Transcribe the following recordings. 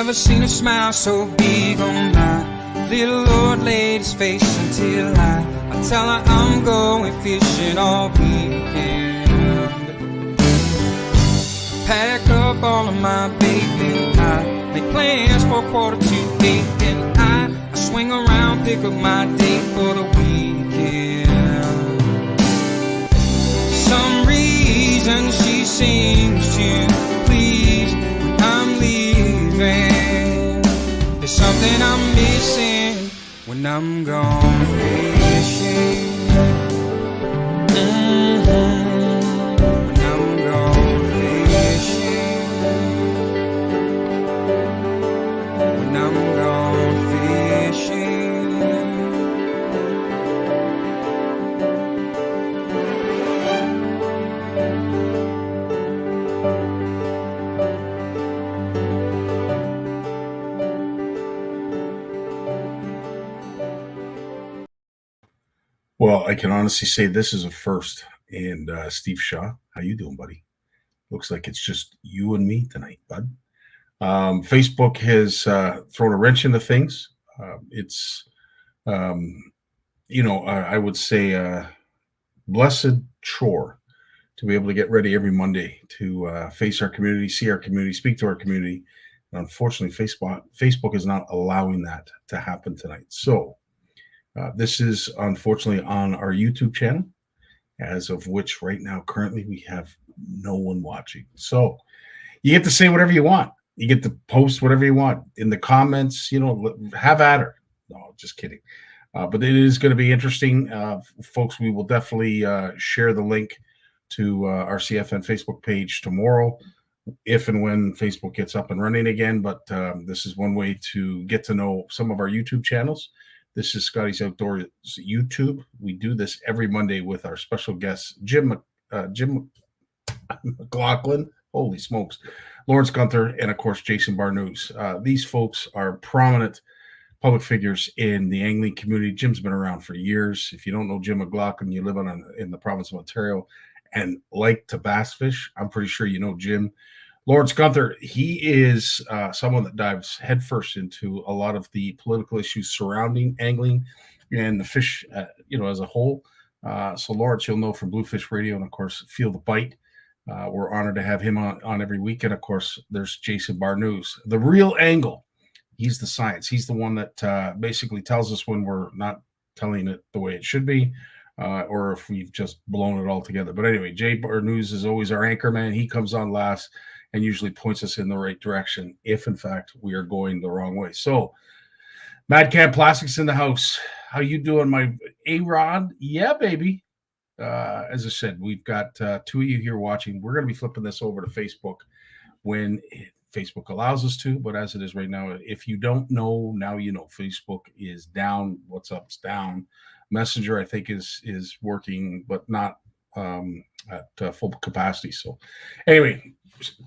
never seen a smile so big on my little old lady's face until I tell her I'm going fishing all weekend. Pack up all of my bacon, I make plans for 7:45, and I swing around, pick up my date for the weekend. Some reason she seems to please when I'm leaving. There's something I'm missing when I'm gone fishing. When I'm gone fishing. When I'm gone fishing. Well, I can honestly say this is a first. And Steve Shaw, how you doing, buddy? Looks like it's just you and me tonight, bud. Facebook has thrown a wrench into things. It's, I would say blessed chore to be able to get ready every Monday to face our community, see our community, speak to our community. And unfortunately, Facebook is not allowing that to happen tonight. So this is unfortunately on our YouTube channel, as of which right now, currently, we have no one watching. So you get to say whatever you want. You get to post whatever you want in the comments, have at her. No, just kidding. But it is going to be interesting. Folks, we will definitely share the link to our CFN Facebook page tomorrow, if and when Facebook gets up and running again. But this is one way to get to know some of our YouTube channels. This is Scotty's Outdoors YouTube. We do this every Monday with our special guests, Jim McLaughlin, holy smokes, Lawrence Gunther, and of course, Jason Barnucz. These folks are prominent public figures in the angling community. Jim's been around for years. If you don't know Jim McLaughlin, you live in the province of Ontario and like to bass fish, I'm pretty sure you know Jim. Lawrence Gunther, he is someone that dives headfirst into a lot of the political issues surrounding angling and the fish, as a whole. So Lawrence, you'll know from Bluefish Radio and, of course, Feel the Bite. We're honored to have him on every week. And, of course, there's Jason Barnucz, the real angle. He's the science. He's the one that basically tells us when we're not telling it the way it should be, or if we've just blown it all together. But anyway, Jay Barnucz is always our anchor man. He comes on last and usually points us in the right direction if, in fact, we are going the wrong way. So, Madcap Plastics in the house. How you doing, my A-Rod? Yeah, baby. As I said, we've got two of you here watching. We're going to be flipping this over to Facebook when Facebook allows us to, but as it is right now, if you don't know, now you know. Facebook is down. WhatsApp's down. Messenger, I think, is working, but not at full capacity. So anyway,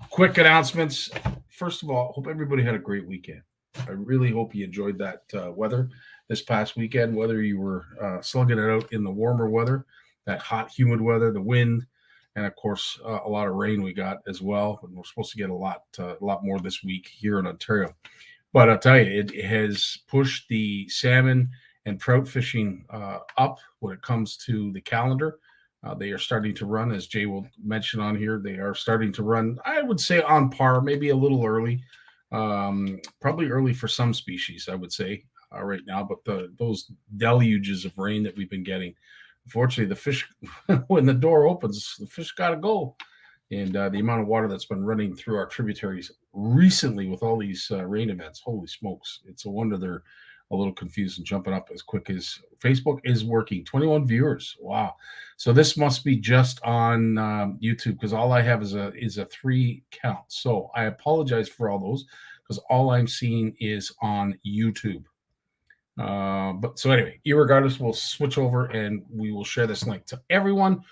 quick announcements. First of all, hope everybody had a great weekend. I really hope you enjoyed that weather this past weekend, whether you were slugging it out in the warmer weather, that hot, humid weather, the wind, and of course, a lot of rain we got as well. And we're supposed to get a lot more this week here in Ontario. But I'll tell you, it has pushed the salmon and trout fishing up when it comes to the calendar. They are starting to run, as Jay will mention on here. They are starting to run, I would say, on par, maybe a little early. Probably early for some species, I would say, right now. But those deluges of rain that we've been getting, unfortunately, the fish, when the door opens, the fish got to go. And the amount of water that's been running through our tributaries recently with all these rain events, holy smokes. It's a wonder they're a little confused and jumping up as quick as Facebook is working. 21 viewers. Wow. So this must be just on YouTube, because all I have is a 3 count. So I apologize for all those, because all I'm seeing is on YouTube. But so anyway, irregardless, we'll switch over and we will share this link to everyone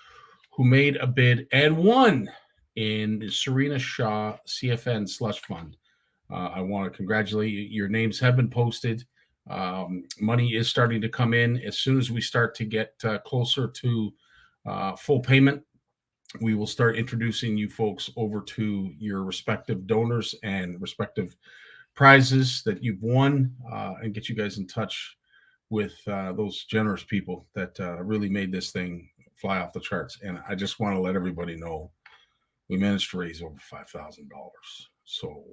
who made a bid and won in the Serena Shaw CFN slush fund. I want to congratulate you. Your names have been posted. Money is starting to come in. As soon as we start to get closer to full payment, we will start introducing you folks over to your respective donors and respective prizes that you've won and get you guys in touch with those generous people that really made this thing fly off the charts. And I just want to let everybody know we managed to raise over $5,000. So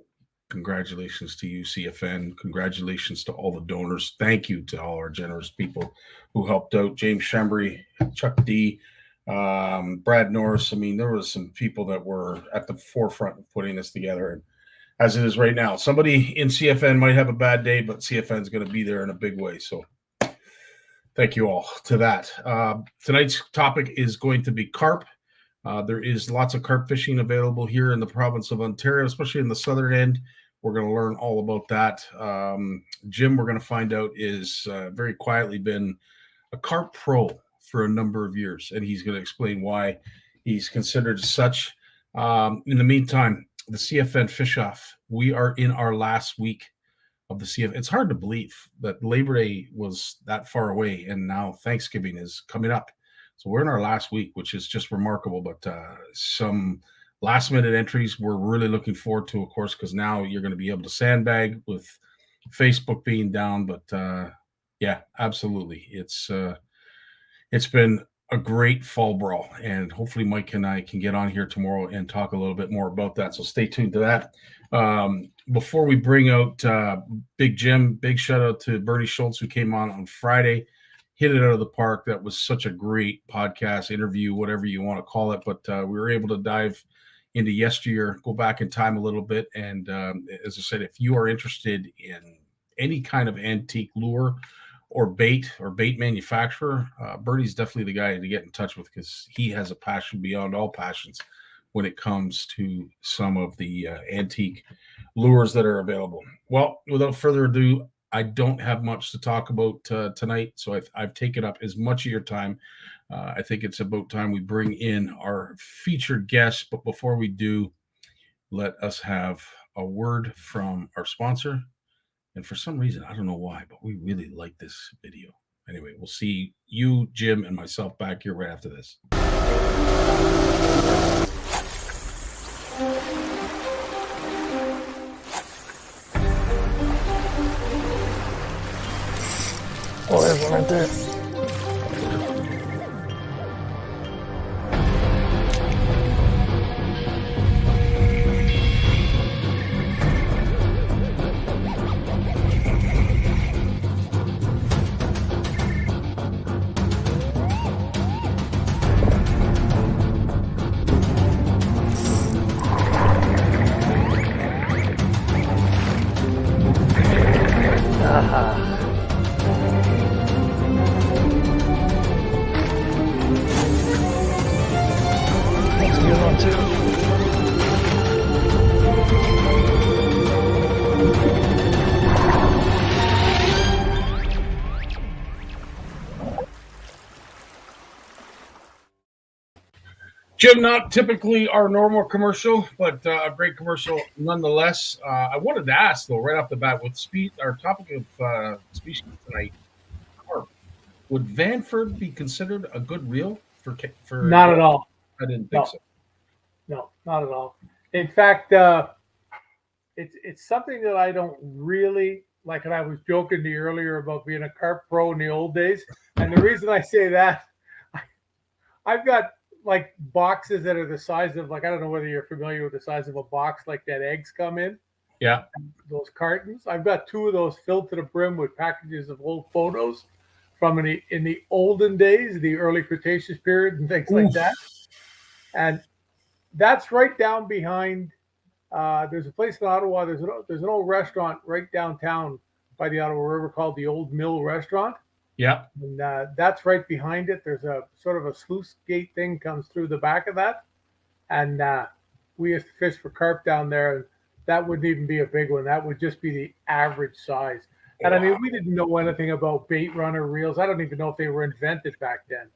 congratulations to you, CFN. Congratulations to all the donors. Thank you to all our generous people who helped out. James Shembry, Chuck D, Brad Norris. I mean, there was some people that were at the forefront of putting this together. And as it is right now, somebody in CFN might have a bad day, but CFN is going to be there in a big way. So thank you all to that. Tonight's topic is going to be carp. There is lots of carp fishing available here in the province of Ontario, especially in the southern end. We're going to learn all about that. Jim, we're going to find out, is very quietly been a carp pro for a number of years, and he's going to explain why he's considered such. In the meantime, the CFN Fish Off, we are in our last week of the CFN. It's hard to believe that Labor Day was that far away, and now Thanksgiving is coming up. So we're in our last week, which is just remarkable. But some last-minute entries we're really looking forward to, of course, because now you're going to be able to sandbag with Facebook being down. But yeah, absolutely, it's been a great fall brawl, and hopefully Mike and I can get on here tomorrow and talk a little bit more about that. So stay tuned to that. Before we bring out Big Jim, big shout out to Bernie Schultz, who came on Friday. Hit it out of the park. That was such a great podcast, interview, whatever you want to call it. But we were able to dive into yesteryear, go back in time a little bit. And as I said, if you are interested in any kind of antique lure or bait manufacturer, Bernie's definitely the guy to get in touch with, because he has a passion beyond all passions when it comes to some of the antique lures that are available. Well, without further ado, I don't have much to talk about tonight, so I've taken up as much of your time. I think it's about time we bring in our featured guest, but before we do, let us have a word from our sponsor. And for some reason, I don't know why, but we really like this video. Anyway, we'll see you, Jim, and myself back here right after this. Oh, there's one right there. That's a good one too. Jim, not typically our normal commercial, but a great commercial nonetheless. I wanted to ask, though, right off the bat, with our topic of species tonight, carp, would Vanford be considered a good reel for? Not at all. I didn't think so. No, not at all. In fact, it's something that I don't really like. And I was joking to you earlier about being a carp pro in the old days. And the reason I say that, I've got like boxes that are the size of, like, I don't know whether you're familiar with the size of a box like that eggs come in. Yeah. Those cartons. I've got 2 of those filled to the brim with packages of old photos from in the olden days, the early Cretaceous period and things like that. And that's right down behind. There's a place in Ottawa. There's an old restaurant right downtown by the Ottawa River called the Old Mill Restaurant. Yeah. And that's right behind it. There's a sort of a sluice gate thing comes through the back of that. And we used to fish for carp down there. And that wouldn't even be a big one. That would just be the average size. And I mean, we didn't know anything about bait runner reels. I don't even know if they were invented back then.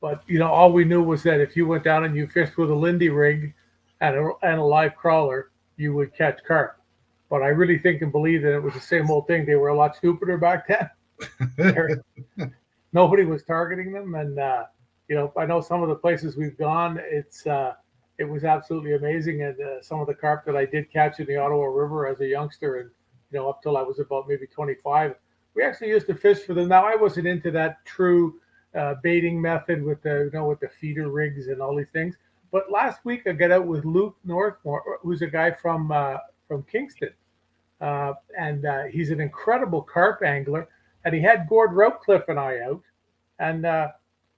But, you know, all we knew was that if you went down and you fished with a Lindy rig and a live crawler, you would catch carp. But I really think and believe that it was the same old thing. They were a lot stupider back then. Nobody was targeting them. And, you know, I know some of the places we've gone, it's it was absolutely amazing. And some of the carp that I did catch in the Ottawa River as a youngster, and up till I was about maybe 25, we actually used to fish for them. Now I wasn't into that true baiting method with the with the feeder rigs and all these things. But last week I got out with Luke Northmore, who's a guy from Kingston, and he's an incredible carp angler. And he had Gord Routcliffe and I out, and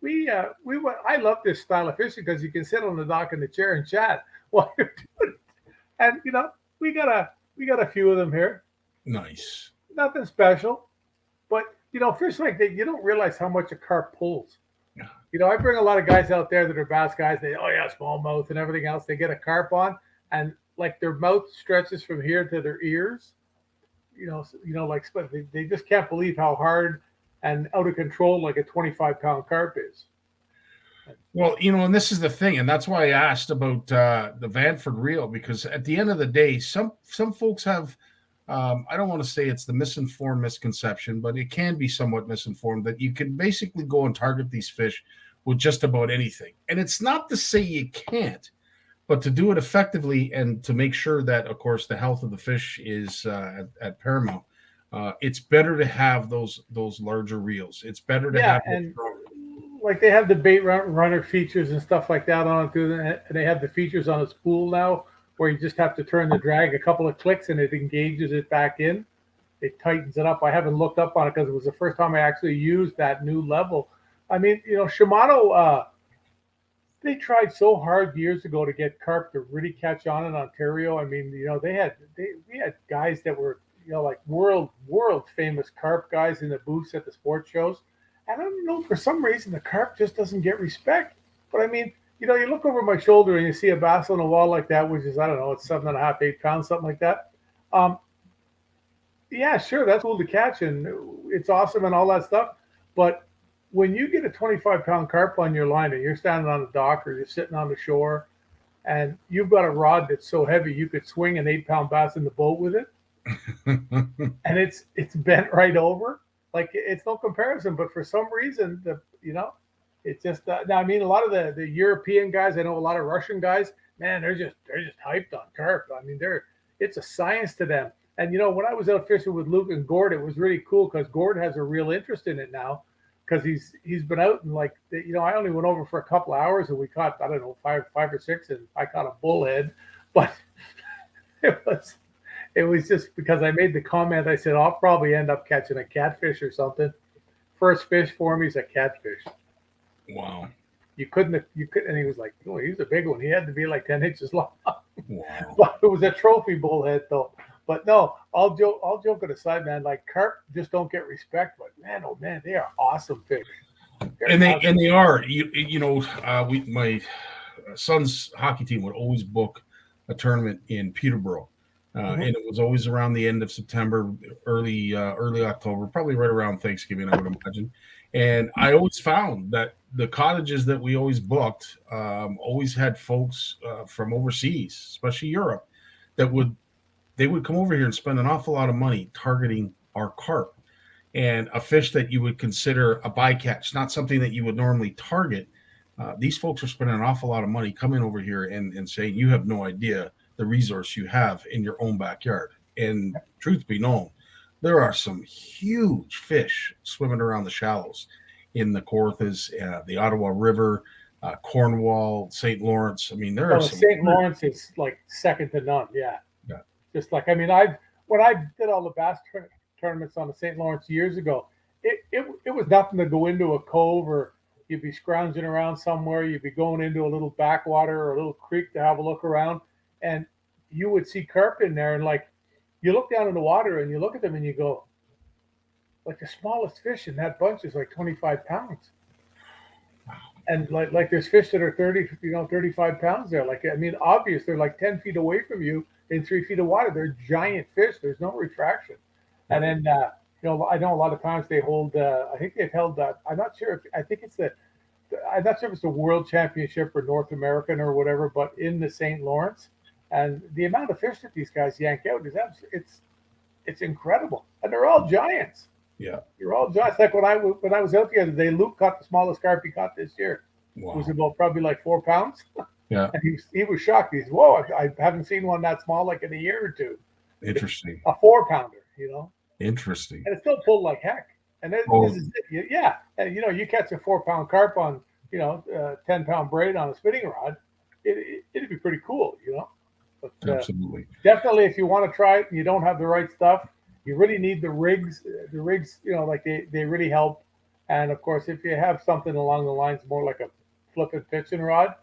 we went. I love this style of fishing because you can sit on the dock in the chair and chat while you're doing it. And we got a few of them here. Nice. Nothing special, but fish like that, you don't realize how much a carp pulls. Yeah. I bring a lot of guys out there that are bass guys. They smallmouth and everything else. They get a carp on, and like their mouth stretches from here to their ears. They just can't believe how hard and out of control like a 25-pound carp is. Well, and this is the thing, and that's why I asked about the Vanford reel, because at the end of the day, some folks have, I don't want to say it's the misinformed misconception, but it can be somewhat misinformed that you can basically go and target these fish with just about anything. And it's not to say you can't, but to do it effectively and to make sure that, of course, the health of the fish is at paramount. It's better to have those larger reels. It's better to have. And like they have the bait runner features and stuff like that on it too, and they have the features on a spool now where you just have to turn the drag a couple of clicks and it engages it back in. It tightens it up. I haven't looked up on it because it was the first time I actually used that new level. I mean, Shimano. They tried so hard years ago to get carp to really catch on in Ontario. I mean, we had guys that were, like world famous carp guys in the booths at the sports shows. And I don't know, for some reason, the carp just doesn't get respect. But I mean, you look over my shoulder and you see a bass on the wall like that, which is, I don't know, it's 7.5, 8 pounds, something like that. Yeah, sure, that's cool to catch and it's awesome and all that stuff. But when you get a 25-pound carp on your line and you're standing on the dock or you're sitting on the shore and you've got a rod that's so heavy you could swing an 8-pound bass in the boat with it, and it's bent right over, like it's no comparison. But for some reason, it's just now. I mean, a lot of the European guys, I know a lot of Russian guys, man, they're just hyped on carp. I mean, it's a science to them. And when I was out fishing with Luke and Gord, it was really cool because Gord has a real interest in it now. Because he's been out and I only went over for a couple of hours and we caught, I don't know, five or six, and I caught a bullhead. But it was just because I made the comment. I said I'll probably end up catching a catfish or something. First fish for me is a catfish. Wow. You couldn't, and he was like, oh, he's a big one. He had to be like 10 inches long. Wow. But it was a trophy bullhead though. But no, all joking aside, man, like carp just don't get respect. But man, oh man, they are awesome fish. They are. My son's hockey team would always book a tournament in Peterborough, and it was always around the end of September, early October, probably right around Thanksgiving, I would imagine. And I always found that the cottages that we always booked always had folks from overseas, especially Europe, they would come over here and spend an awful lot of money targeting our carp, and a fish that you would consider a bycatch, not something that you would normally target. These folks are spending an awful lot of money coming over here and saying, you have no idea the resource you have in your own backyard. And truth be known, there are some huge fish swimming around the shallows in the Kawarthas, the Ottawa River, Cornwall, St. Lawrence. I mean, there are some. St. Lawrence is like second to none. Yeah. Just like, I mean, when I did all the bass tournaments on the St. Lawrence years ago, it was nothing to go into a cove, or you'd be scrounging around somewhere. You'd be going into a little backwater or a little creek to have a look around, and you would see carp in there. And like, you look down in the water and you look at them and you go, like the smallest fish in that bunch is like 25 pounds. And like there's fish that are 35 pounds there. Like, I mean, obvious, they're like 10 feet away from you in 3 feet of water. They're giant fish. There's no retraction. And then, I know a lot of times they hold, I think they've held that. I'm not sure I'm not sure if it's the World Championship or North American or whatever, but in the St. Lawrence. And the amount of fish that these guys yank out is it's incredible. And they're all giants. Yeah. You're all giants. Like when I was out the other day, Luke caught the smallest carp he caught this year. Wow. It was about probably like 4 pounds. Yeah. And he was shocked. He said, "Whoa, I haven't seen one that small like in a year or two." Interesting. A 4-pounder, you know, Interesting. and it still pulled like heck. And this Oh, is it. Yeah, and you know, you catch a 4-pound carp on 10-pound braid on a spinning rod, it'd be pretty cool, you know. But absolutely. definitely, if you want to try it and you don't have the right stuff, you really need the rigs. The rigs, you know, like they really help. And of course, if you have something along the lines more like a flipping pitching rod,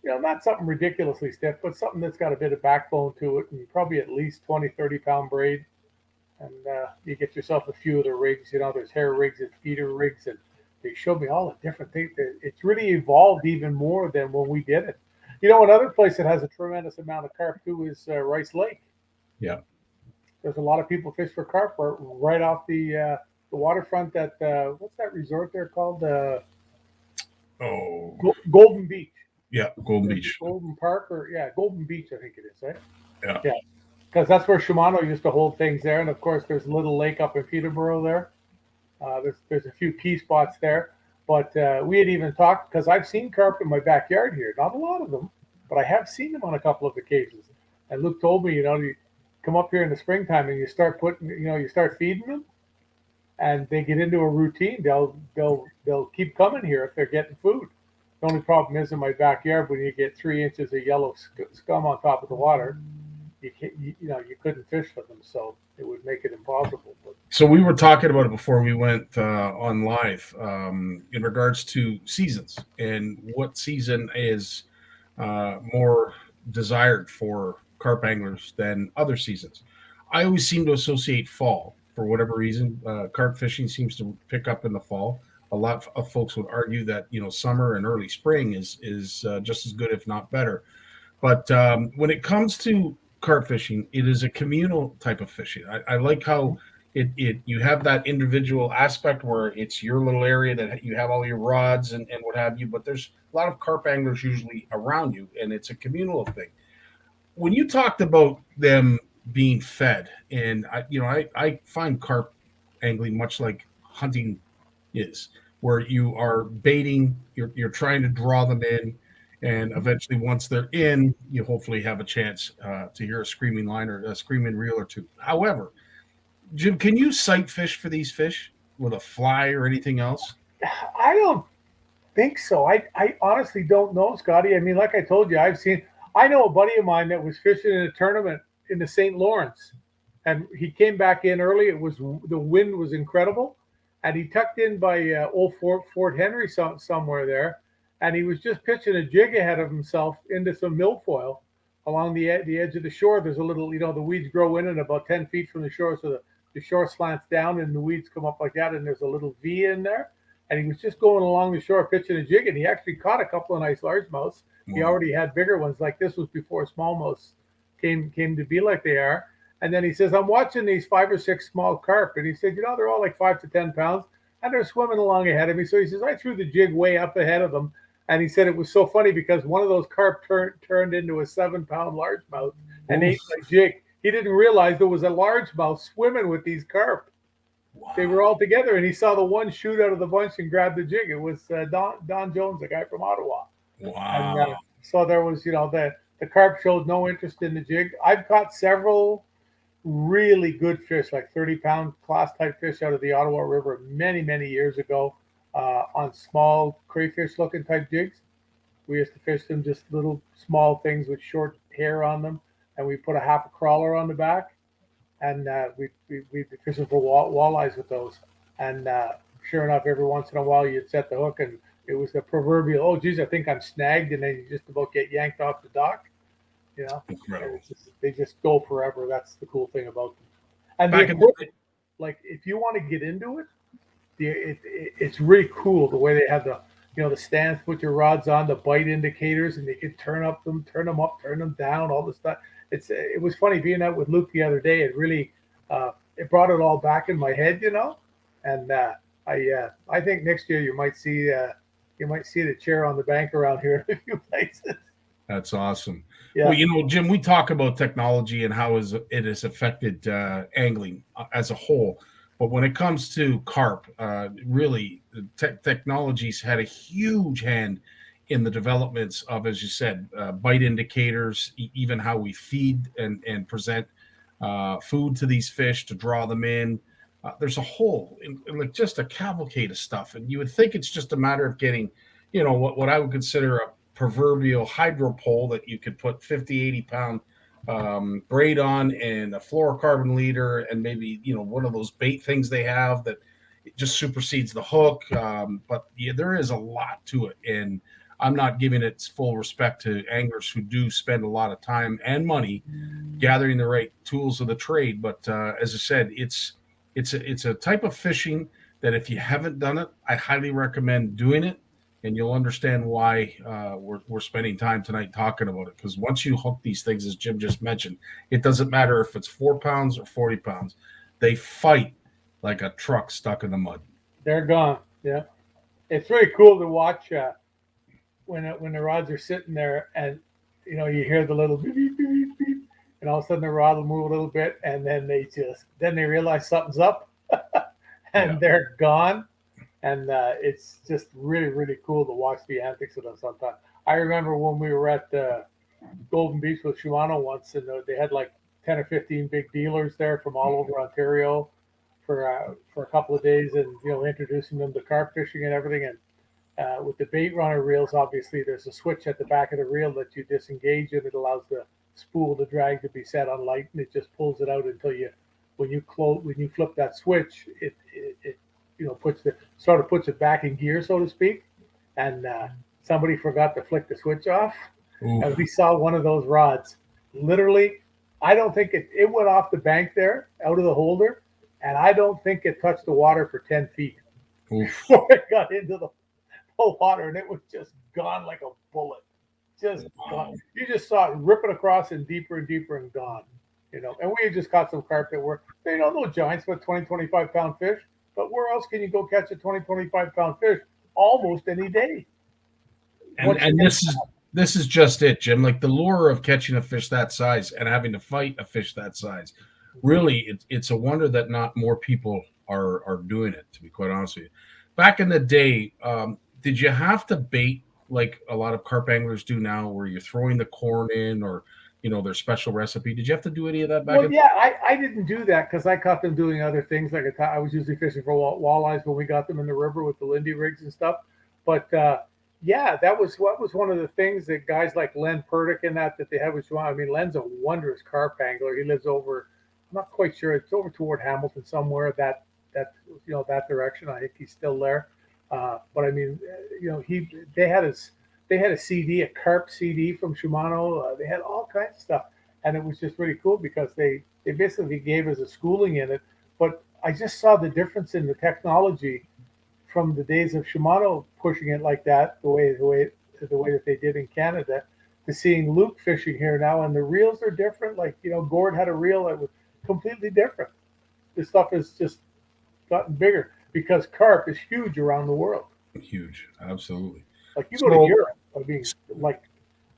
you know, not something ridiculously stiff, but something that's got a bit of backbone to it, and probably at least 20, 30-pound braid. And you get yourself a few of the rigs. You know, there's hair rigs and feeder rigs, and they showed me all the different things. It's really evolved even more than when we did it. You know, another place that has a tremendous amount of carp too is Rice Lake. Yeah. There's a lot of people fish for carp right off the waterfront. At what's that resort there called? Oh, Golden Beach. yeah. Golden Beach. Golden Park, or Golden Beach, I think it is, right? Yeah. Yeah, because that's where Shimano used to hold things there, and of course there's a little lake up in Peterborough there. There's a few key spots there, but we had even talked, because I've seen carp in my backyard here, not a lot of them, but I have seen them on a couple of occasions. And Luke told me, you know, you come up here in the springtime and you start you start feeding them, and they get into a routine. They'll keep coming here if they're getting food. The only problem is in my backyard, when you get 3 inches of yellow scum on top of the water, you couldn't fish for them, so it would make it impossible. But So we were talking about it before we went on live in regards to seasons and what season is more desired for carp anglers than other seasons. I always seem to associate fall for whatever reason. Carp fishing seems to pick up in the fall. A lot of folks would argue that summer and early spring is just as good, if not better. But when it comes to carp fishing, it is a communal type of fishing. I like how you have that individual aspect where it's your little area that you have all your rods and what have you, but there's a lot of carp anglers usually around you, and it's a communal thing. When you talked about them being fed, and I find carp angling much like hunting is, where you are baiting, you're trying to draw them in, and eventually once they're in, you hopefully have a chance to hear a screaming line or a screaming reel or two. However, Jim, can you sight fish for these fish with a fly or anything else? I don't think so. I honestly don't know, Scotty. I mean, like I told you, I know a buddy of mine that was fishing in a tournament in the St. Lawrence, and he came back in early. The wind was incredible, and he tucked in by old Fort Henry somewhere there, and he was just pitching a jig ahead of himself into some milfoil along the edge of the shore. There's a little, the weeds grow in and about 10 feet from the shore, so the shore slants down and the weeds come up like that, and there's a little V in there. And he was just going along the shore pitching a jig, and he actually caught a couple of nice largemouths. He already had bigger ones. Like, this was before smallmouths came to be like they are. And then he says, I'm watching these 5 or 6 small carp. And he said, they're all like 5 to 10 pounds, and they're swimming along ahead of me. So he says, I threw the jig way up ahead of them. And he said it was so funny because one of those carp turned into a 7-pound largemouth and ate my jig. He didn't realize there was a largemouth swimming with these carp. Wow. They were all together, and he saw the one shoot out of the bunch and grab the jig. It was Don Jones, a guy from Ottawa. Wow. And so there was, the carp showed no interest in the jig. I've caught several really good fish, like 30-pound class type fish out of the Ottawa River many, many years ago on small crayfish-looking type jigs. We used to fish them just little small things with short hair on them, and we put a half a crawler on the back. And we'd be fishing for walleyes with those. And sure enough, every once in a while, you'd set the hook, and it was the proverbial, oh, geez, I think I'm snagged. And then you just about get yanked off the dock. They just go forever. That's the cool thing about them. And like, if you want to get into it, it's really cool the way they have the stands, put your rods on, the bite indicators, and they can turn them up, turn them down, all this stuff. It was funny being out with Luke the other day. It really it brought it all back in my head, And I think next year you might see the chair on the bank around here in a few places. That's awesome. Yeah. Well, Jim, we talk about technology and how it has affected angling as a whole. But when it comes to carp, really, technology's had a huge hand in the developments of, as you said, bite indicators, even how we feed and present food to these fish to draw them in. There's a whole, like just a cavalcade of stuff. And you would think it's just a matter of getting, what I would consider a proverbial hydro pole that you could put 50, 80 pound braid on and a fluorocarbon leader and maybe, one of those bait things they have that it just supersedes the hook. But yeah, there is a lot to it. And I'm not giving its full respect to anglers who do spend a lot of time and money gathering the right tools of the trade. But as I said, it's a type of fishing that if you haven't done it, I highly recommend doing it, and you'll understand why we're spending time tonight talking about it. Because once you hook these things, as Jim just mentioned, it doesn't matter if it's 4 pounds or 40 pounds. They fight like a truck stuck in the mud. They're gone. Yeah, it's really cool to watch when the rods are sitting there, and you hear the little beep, beep, beep, beep, and all of a sudden the rod will move a little bit, and then they realize something's up, and they're gone. And it's just really, really cool to watch the antics of them sometimes. I remember when we were at Golden Beach with Shimano once, and they had like 10 or 15 big dealers there from all over Ontario for a couple of days, and introducing them to carp fishing and everything. And with the bait runner reels, obviously there's a switch at the back of the reel that you disengage, and it allows the spool to drag to be set on light, and it just pulls it out until when you flip that switch, it puts it back in gear, so to speak. And somebody forgot to flick the switch off. Ooh. And we saw one of those rods. Literally, I don't think it went off the bank there, out of the holder, and I don't think it touched the water for 10 feet before it got into the water, and it was just gone like a bullet. Just gone. You just saw it ripping across and deeper and gone. And we had just caught some carp that were, no giants, but 20, 25 pound fish. But where else can you go catch a 20, 25 pound fish almost any day? And this is just it, Jim. Like the lure of catching a fish that size and having to fight a fish that size. Really, it's a wonder that not more people are doing it, to be quite honest with you. Back in the day, did you have to bait like a lot of carp anglers do now, where you're throwing the corn in or their special recipe? Did you have to do any of that back? Well, I didn't do that because I caught them doing other things. Like I was usually fishing for walleyes when we got them in the river with the Lindy rigs and stuff. But that was one of the things that guys like Len Purdick and that they had with Shimano. I mean, Len's a wondrous carp angler. He lives over, I'm not quite sure, it's over toward Hamilton somewhere, that direction. I think he's still there. But I mean, they had a CD, a carp CD from Shimano. They had all kinds of stuff, and it was just really cool because they basically gave us a schooling in it. But I just saw the difference in the technology from the days of Shimano pushing it like that, the way that they did in Canada, to seeing Luke fishing here now, and the reels are different. Like Gord had a reel that was completely different. This stuff has just gotten bigger because carp is huge around the world. Huge, absolutely. Like you go to Europe, I mean, like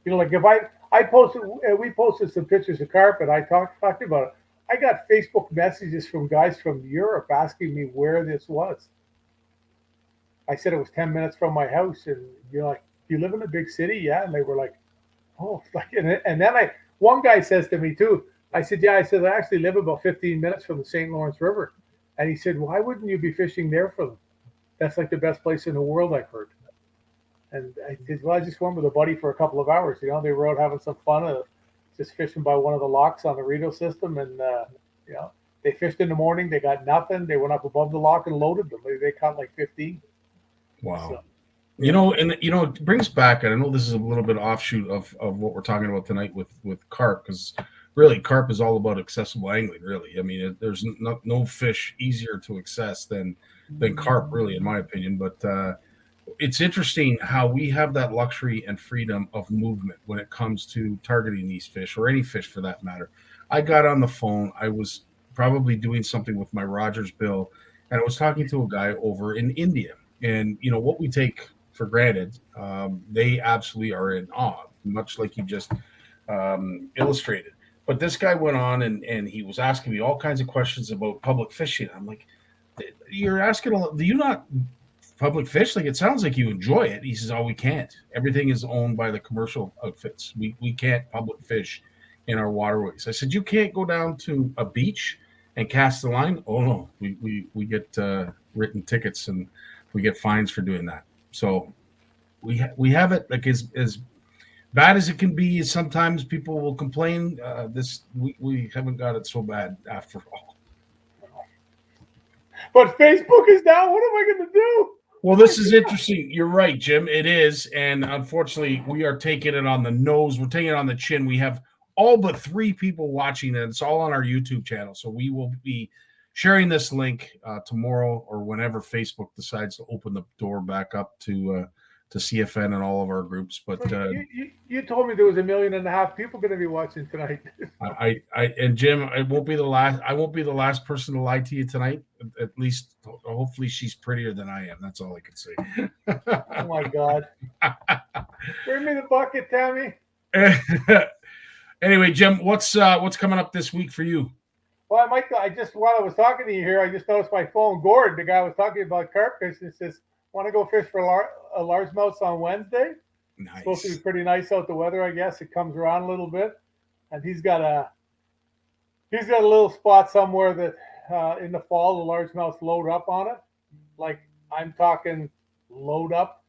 if we posted some pictures of carp, and I talked about it. I got Facebook messages from guys from Europe asking me where this was. I said it was 10 minutes from my house, and like, do you live in a big city? Yeah, and they were like, oh, and then one guy says to me too. I said, yeah. I said I actually live about 15 minutes from the St. Lawrence River, and he said, why wouldn't you be fishing there for them? That's like the best place in the world, I've heard. And I said, well, I just went with a buddy for a couple of hours. They were out having some fun, just fishing by one of the locks on the Rideau system. And, they fished in the morning. They got nothing. They went up above the lock and loaded them. They caught like 15. Wow. So, it brings back, and I know this is a little bit offshoot of what we're talking about tonight with carp, because really carp is all about accessible angling, really. I mean, there's no fish easier to access than carp, really, in my opinion. But it's interesting how we have that luxury and freedom of movement when it comes to targeting these fish, or any fish for that matter. I got on the phone. I was probably doing something with my Rogers bill, and I was talking to a guy over in India. And, what we take for granted, they absolutely are in awe, much like you just illustrated. But this guy went on and he was asking me all kinds of questions about public fishing. I'm like, you're asking a lot. Do you not public fish? Like, it sounds like you enjoy it. He says, oh, we can't. Everything is owned by the commercial outfits. We can't public fish in our waterways. I said, you can't go down to a beach and cast the line? Oh, no. We get written tickets and we get fines for doing that. So we have it, like, as bad as it can be. Sometimes people will complain. We haven't got it so bad after all. But Facebook is down. What am I going to do? Well, this is interesting. You're right, Jim. It is. And unfortunately, we are taking it on the nose. We're taking it on the chin. We have all but 3 people watching, and it's all on our YouTube channel. So we will be sharing this link tomorrow or whenever Facebook decides to open the door back up to CFN and all of our groups. But you told me there was 1.5 million people going to be watching tonight. and Jim, I won't be the last person to lie to you tonight. At least, hopefully, she's prettier than I am. That's all I can say. Oh my God! Bring me the bucket, Tammy. Anyway, Jim, what's coming up this week for you? Well, I just while I was talking to you here, I just noticed my phone. Gord, the guy was talking about carp fishing, says, "Want to go fish for a largemouth on Wednesday?" Nice. It's supposed to be pretty nice out the weather, I guess. It comes around a little bit, and he's got a little spot somewhere that in the fall the largemouths load up on it. Like, I'm talking load up,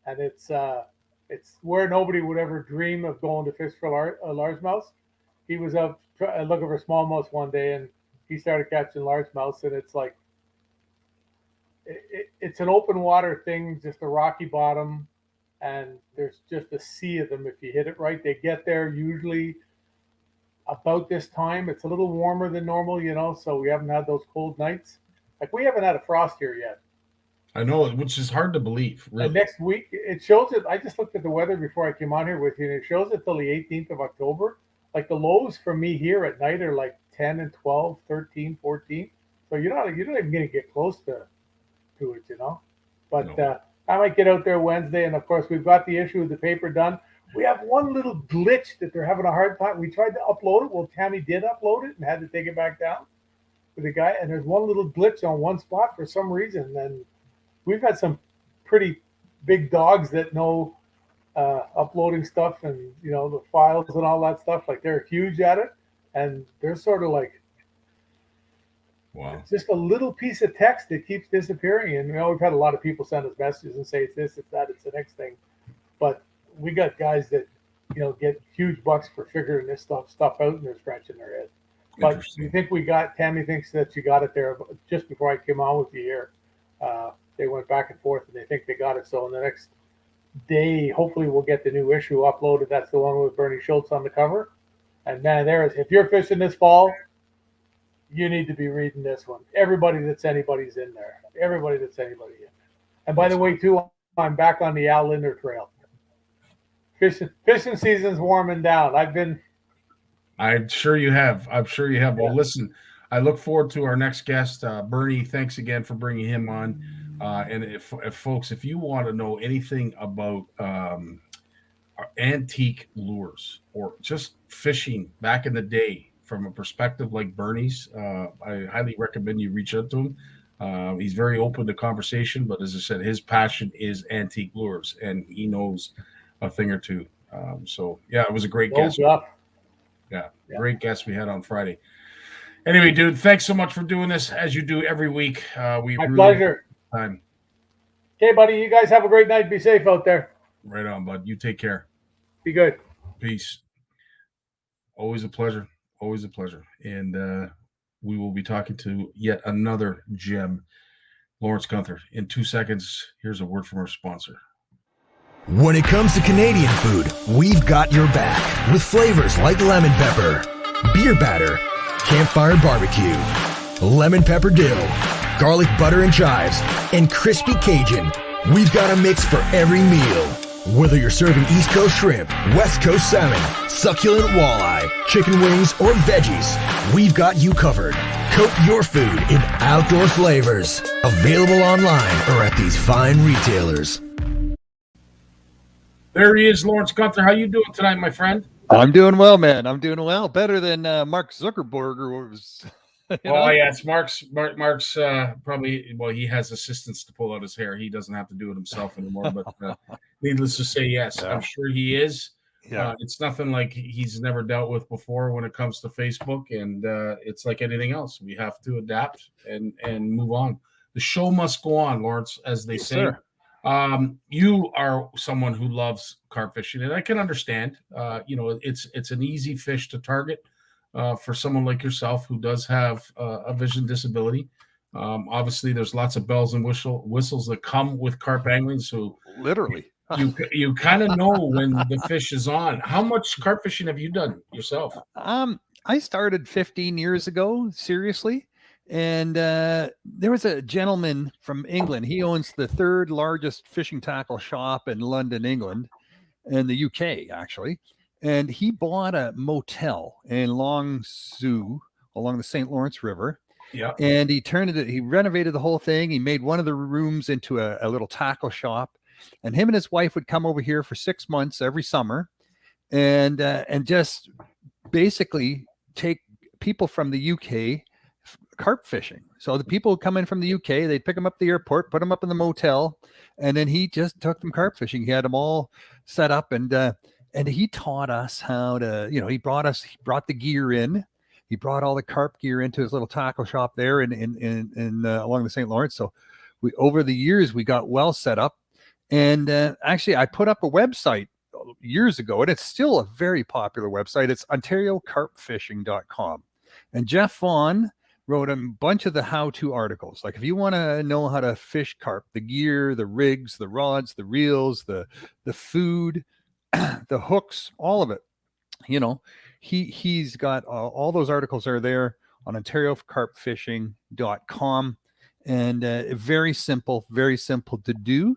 and it's where nobody would ever dream of going to fish for a largemouth. He was up looking for smallmouth one day, and he started catching largemouths, and it's like it's an open water thing, just a rocky bottom, and there's just a sea of them if you hit it right. They get there usually about this time. It's a little warmer than normal, so we haven't had those cold nights. Like, we haven't had a frost here yet. I know, which is hard to believe. Really. And next week, it shows it. I just looked at the weather before I came on here with you, and it shows it till the 18th of October. Like, the lows for me here at night are like 10 and 12, 13, 14. So you're not even going to get close to it, But no. I might get out there Wednesday, and of course we've got the issue of the paper done. We have one little glitch that they're having a hard time. We tried to upload it. Well, Tammy did upload it and had to take it back down with the guy. And there's one little glitch on one spot for some reason. And we've had some pretty big dogs that know uploading stuff and, the files and all that stuff. Like, they're huge at it. And they're sort of like, wow, it's just a little piece of text that keeps disappearing. And, we've had a lot of people send us messages and say it's this, it's that, it's the next thing. But we got guys that, get huge bucks for figuring this stuff out, and they're scratching their head. But you think Tammy thinks that she got it there just before I came on with you here. They went back and forth, and they think they got it. So in the next day, hopefully we'll get the new issue uploaded. That's the one with Bernie Schultz on the cover. And man, if you're fishing this fall, you need to be reading this one. Everybody that's anybody's in there. Everybody that's anybody in there. And by the way, too, I'm back on the Al Linder Trail. Fishing season's warming down. I'm sure you have. Yeah. Well, listen, I look forward to our next guest, Bernie. Thanks again for bringing him on. And if folks, if you want to know anything about antique lures or just fishing back in the day from a perspective like Bernie's, I highly recommend you reach out to him. He's very open to conversation, but as I said, his passion is antique lures, and he knows a thing or two. So yeah, it was a great guest. Yeah, great guest we had on Friday. Anyway, dude, thanks so much for doing this as you do every week. My pleasure. Time. Okay, buddy. You guys have a great night. Be safe out there. Right on, bud. You take care. Be good. Peace. Always a pleasure. Always a pleasure. And we will be talking to yet another gem, Lawrence Gunther. In 2 seconds, here's a word from our sponsor. When it comes to Canadian food, we've got your back with flavors like lemon pepper, beer batter, campfire barbecue, lemon pepper dill, garlic butter and chives, and crispy Cajun. We've got a mix for every meal. Whether you're serving East Coast shrimp, West Coast salmon, succulent walleye, chicken wings, or veggies, we've got you covered. Coat your food in outdoor flavors. Available online or at these fine retailers. There he is, Lawrence Gunther. How you doing tonight, my friend? I'm doing well, man. I'm doing well. Better than Mark Zuckerberg was Well, yes, Mark's probably, well, he has assistants to pull out his hair. He doesn't have to do it himself anymore. But needless to say, yes, I'm sure he is. Yeah. It's nothing like he's never dealt with before when it comes to Facebook, and it's like anything else. We have to adapt and move on. The show must go on, Lawrence, as they say. Sir. You are someone who loves carp fishing, and I can understand. It's an easy fish to target for someone like yourself who does have a vision disability. Obviously, there's lots of bells and whistles that come with carp angling, so Literally. you kind of know when the fish is on. How much carp fishing have you done yourself? I started 15 years ago, seriously. And there was a gentleman from England. He owns the third largest fishing tackle shop in London, England, and the UK, actually. And he bought a motel in Longzhou along the St. Lawrence River. Yeah. And he renovated the whole thing. He made one of the rooms into a little tackle shop. And him and his wife would come over here for 6 months every summer and just basically take people from the UK carp fishing. So the people who come in from the UK, they'd pick them up at the airport, put them up in the motel, and then he just took them carp fishing. He had them all set up, and he taught us how to, he brought the gear in. He brought all the carp gear into his little tackle shop there in along the St. Lawrence. So over the years, we got well set up. And actually, I put up a website years ago, and it's still a very popular website. It's OntarioCarpFishing.com. And Jeff Vaughn wrote a bunch of the how-to articles. Like if you want to know how to fish carp, the gear, the rigs, the rods, the reels, the food, the hooks, all of it, he's got all those articles are there on OntarioCarpFishing.com, and very simple to do.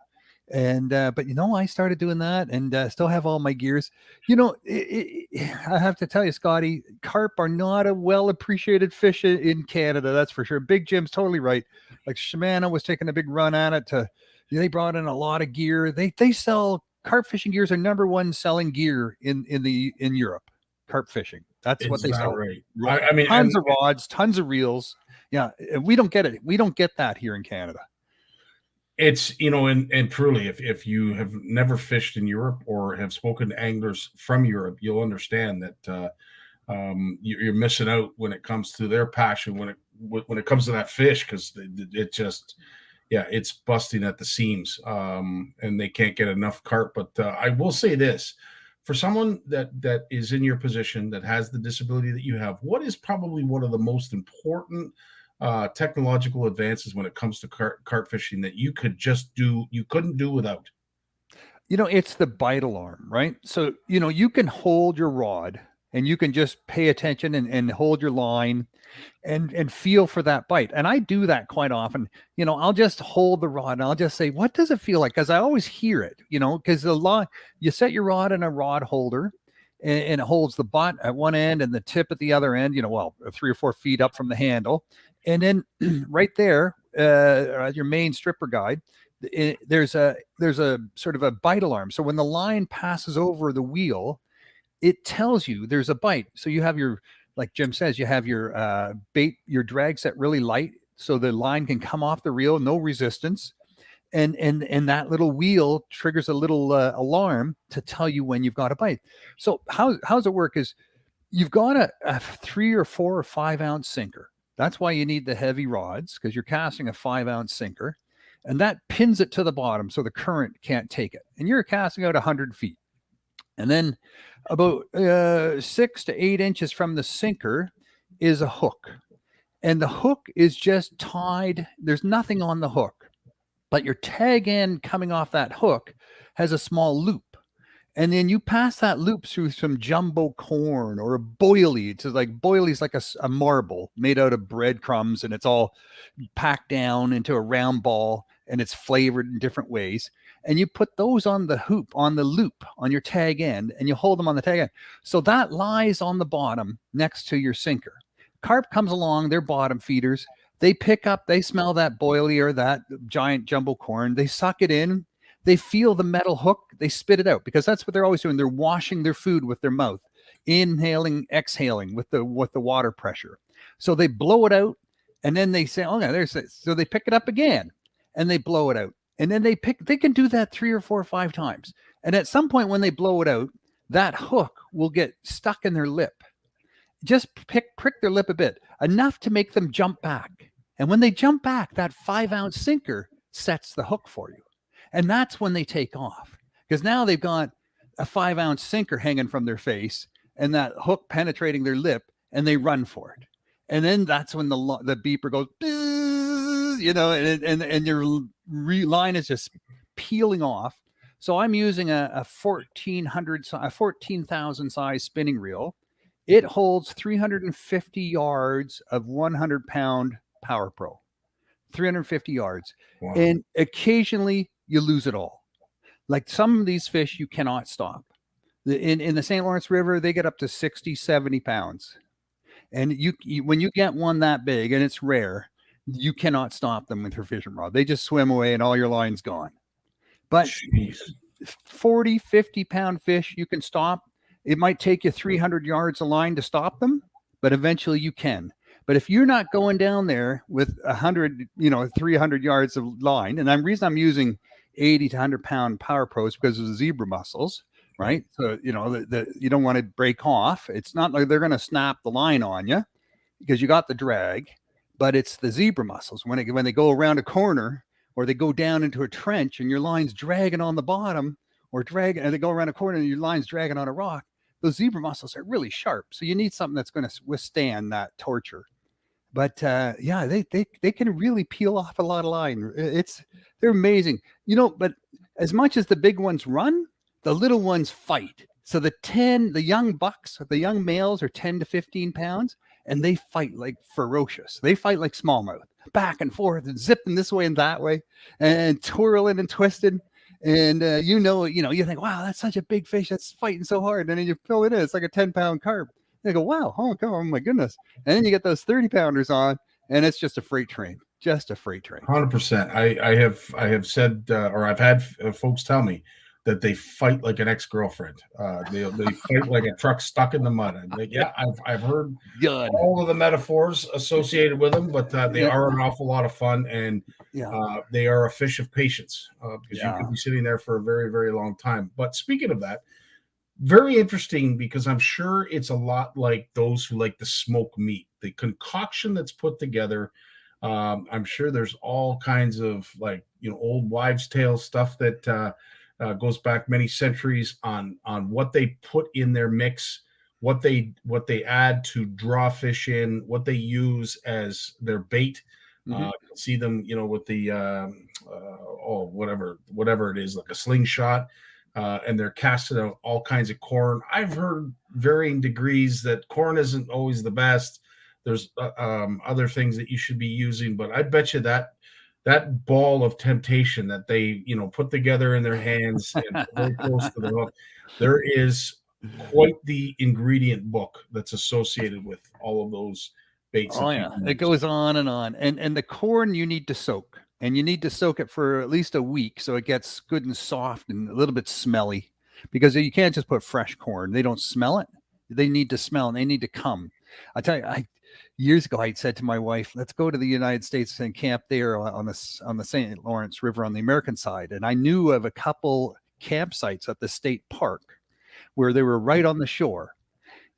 And but I started doing that, and still have all my gears. I have to tell you, Scotty, carp are not a well appreciated fish in Canada, that's for sure. Big Jim's totally right. Like Shimano was taking a big run at it. They brought in a lot of gear. They sell carp fishing gears are number one selling gear in Europe. Carp fishing, that's what they sell. Right. Tons of rods, tons of reels. Yeah, we don't get it. We don't get that here in Canada. It's, and truly, if you have never fished in Europe or have spoken to anglers from Europe, you'll understand that you're missing out when it comes to their passion, when it comes to that fish, because it just, it's busting at the seams, and they can't get enough carp. But I will say this, for someone that is in your position, that has the disability that you have, what is probably one of the most important technological advances when it comes to carp fishing that you couldn't do without? It's the bite alarm, right? So, you can hold your rod and you can just pay attention and hold your line and feel for that bite. And I do that quite often. I'll just hold the rod and I'll just say, what does it feel like? Because I always hear it, because you set your rod in a rod holder, and it holds the butt at one end and the tip at the other end, 3 or 4 feet up from the handle. And then right there, your main stripper guide, there's a sort of a bite alarm. So when the line passes over the wheel, it tells you there's a bite. So you have like Jim says, you have your bait, your drag set really light, so the line can come off the reel, no resistance. And that little wheel triggers a little alarm to tell you when you've got a bite. So how's it work is you've got a 3 or 4 or 5 ounce sinker. That's why you need the heavy rods, because you're casting a 5 ounce sinker, and that pins it to the bottom so the current can't take it. And you're casting out 100 feet. And then about 6 to 8 inches from the sinker is a hook. And the hook is just tied. There's nothing on the hook, but your tag end coming off that hook has a small loop. And then you pass that loop through some jumbo corn or a boilie. It's like boilie's like a marble made out of breadcrumbs, and it's all packed down into a round ball, and it's flavored in different ways. And you put those on the loop on your tag end, and you hold them on the tag end. So that lies on the bottom next to your sinker. Carp comes along, they're bottom feeders. They pick up, they smell that boilie or that giant jumbo corn. They suck it in. They feel the metal hook, they spit it out, because that's what they're always doing. They're washing their food with their mouth, inhaling, exhaling with the water pressure. So they blow it out, and then they say, "Oh, yeah, there's it." So they pick it up again, and they blow it out, and then they can do that 3 or 4 or 5 times, and at some point when they blow it out, that hook will get stuck in their lip. Just prick their lip a bit, enough to make them jump back. And when they jump back, that 5-ounce sinker sets the hook for you. And that's when they take off, because now they've got a 5-ounce sinker hanging from their face and that hook penetrating their lip, and they run for it. And then that's when the beeper goes, and your line is just peeling off. So I'm using a 14,000 size spinning reel. It holds 350 yards of 100-pound Power Pro, 350 yards. Wow. And occasionally you lose it all. Like some of these fish, you cannot stop. In the St. Lawrence River, they get up to 60, 70 pounds. And you when you get one that big, and it's rare, you cannot stop them with your fishing rod. They just swim away and all your line's gone. But 40, 50-pound fish, you can stop. It might take you 300 yards of line to stop them, but eventually you can. But if you're not going down there with 300 yards of line, and the reason I'm using 80 to 100-pound Power Pros because of the zebra mussels, right? So, you don't want to break off. It's not like they're going to snap the line on you because you got the drag, but it's the zebra mussels. When they go around a corner or they go down into a trench and your line's dragging on the bottom, and they go around a corner and your line's dragging on a rock, those zebra mussels are really sharp. So you need something that's going to withstand that torture. But they can really peel off a lot of line. They're amazing, but as much as the big ones run, the little ones fight. So the young bucks, the young males are 10 to 15 pounds, and they fight like ferocious. They fight like smallmouth, back and forth and zipping this way and that way and twirling and twisting. And you think, wow, that's such a big fish that's fighting so hard. And then you pull it in, it's like a 10-pound carp. They go, wow, oh my goodness. And then you get those 30-pounders on, and it's just a freight train. 100%. I have said, or I've had folks tell me that they fight like an ex-girlfriend. They fight like a truck stuck in the mud. I'm like, yeah, I've heard all of the metaphors associated with them, but they are an awful lot of fun, and they are a fish of patience because you could be sitting there for a very, very long time. But speaking of that, very interesting, because I'm sure it's a lot like those who like the smoked meat, the concoction that's put together. I'm sure there's all kinds of old wives' tale stuff that goes back many centuries on what they put in their mix, what they add to draw fish in, what they use as their bait. See them, with the whatever it is, like a slingshot. And they're casting out all kinds of corn. I've heard varying degrees that corn isn't always the best. There's other things that you should be using, but I bet you that ball of temptation that they put together in their hands and very close to the hook, there is quite the ingredient book that's associated with all of those baits. Oh yeah, it goes on and on. And the corn you need to soak. And you need to soak it for at least a week so it gets good and soft and a little bit smelly, because you can't just put fresh corn. They don't smell it. They need to smell, and they need to come. I tell you, years ago, I said to my wife, let's go to the United States and camp there on the St. Lawrence River on the American side. And I knew of a couple campsites at the state park where they were right on the shore.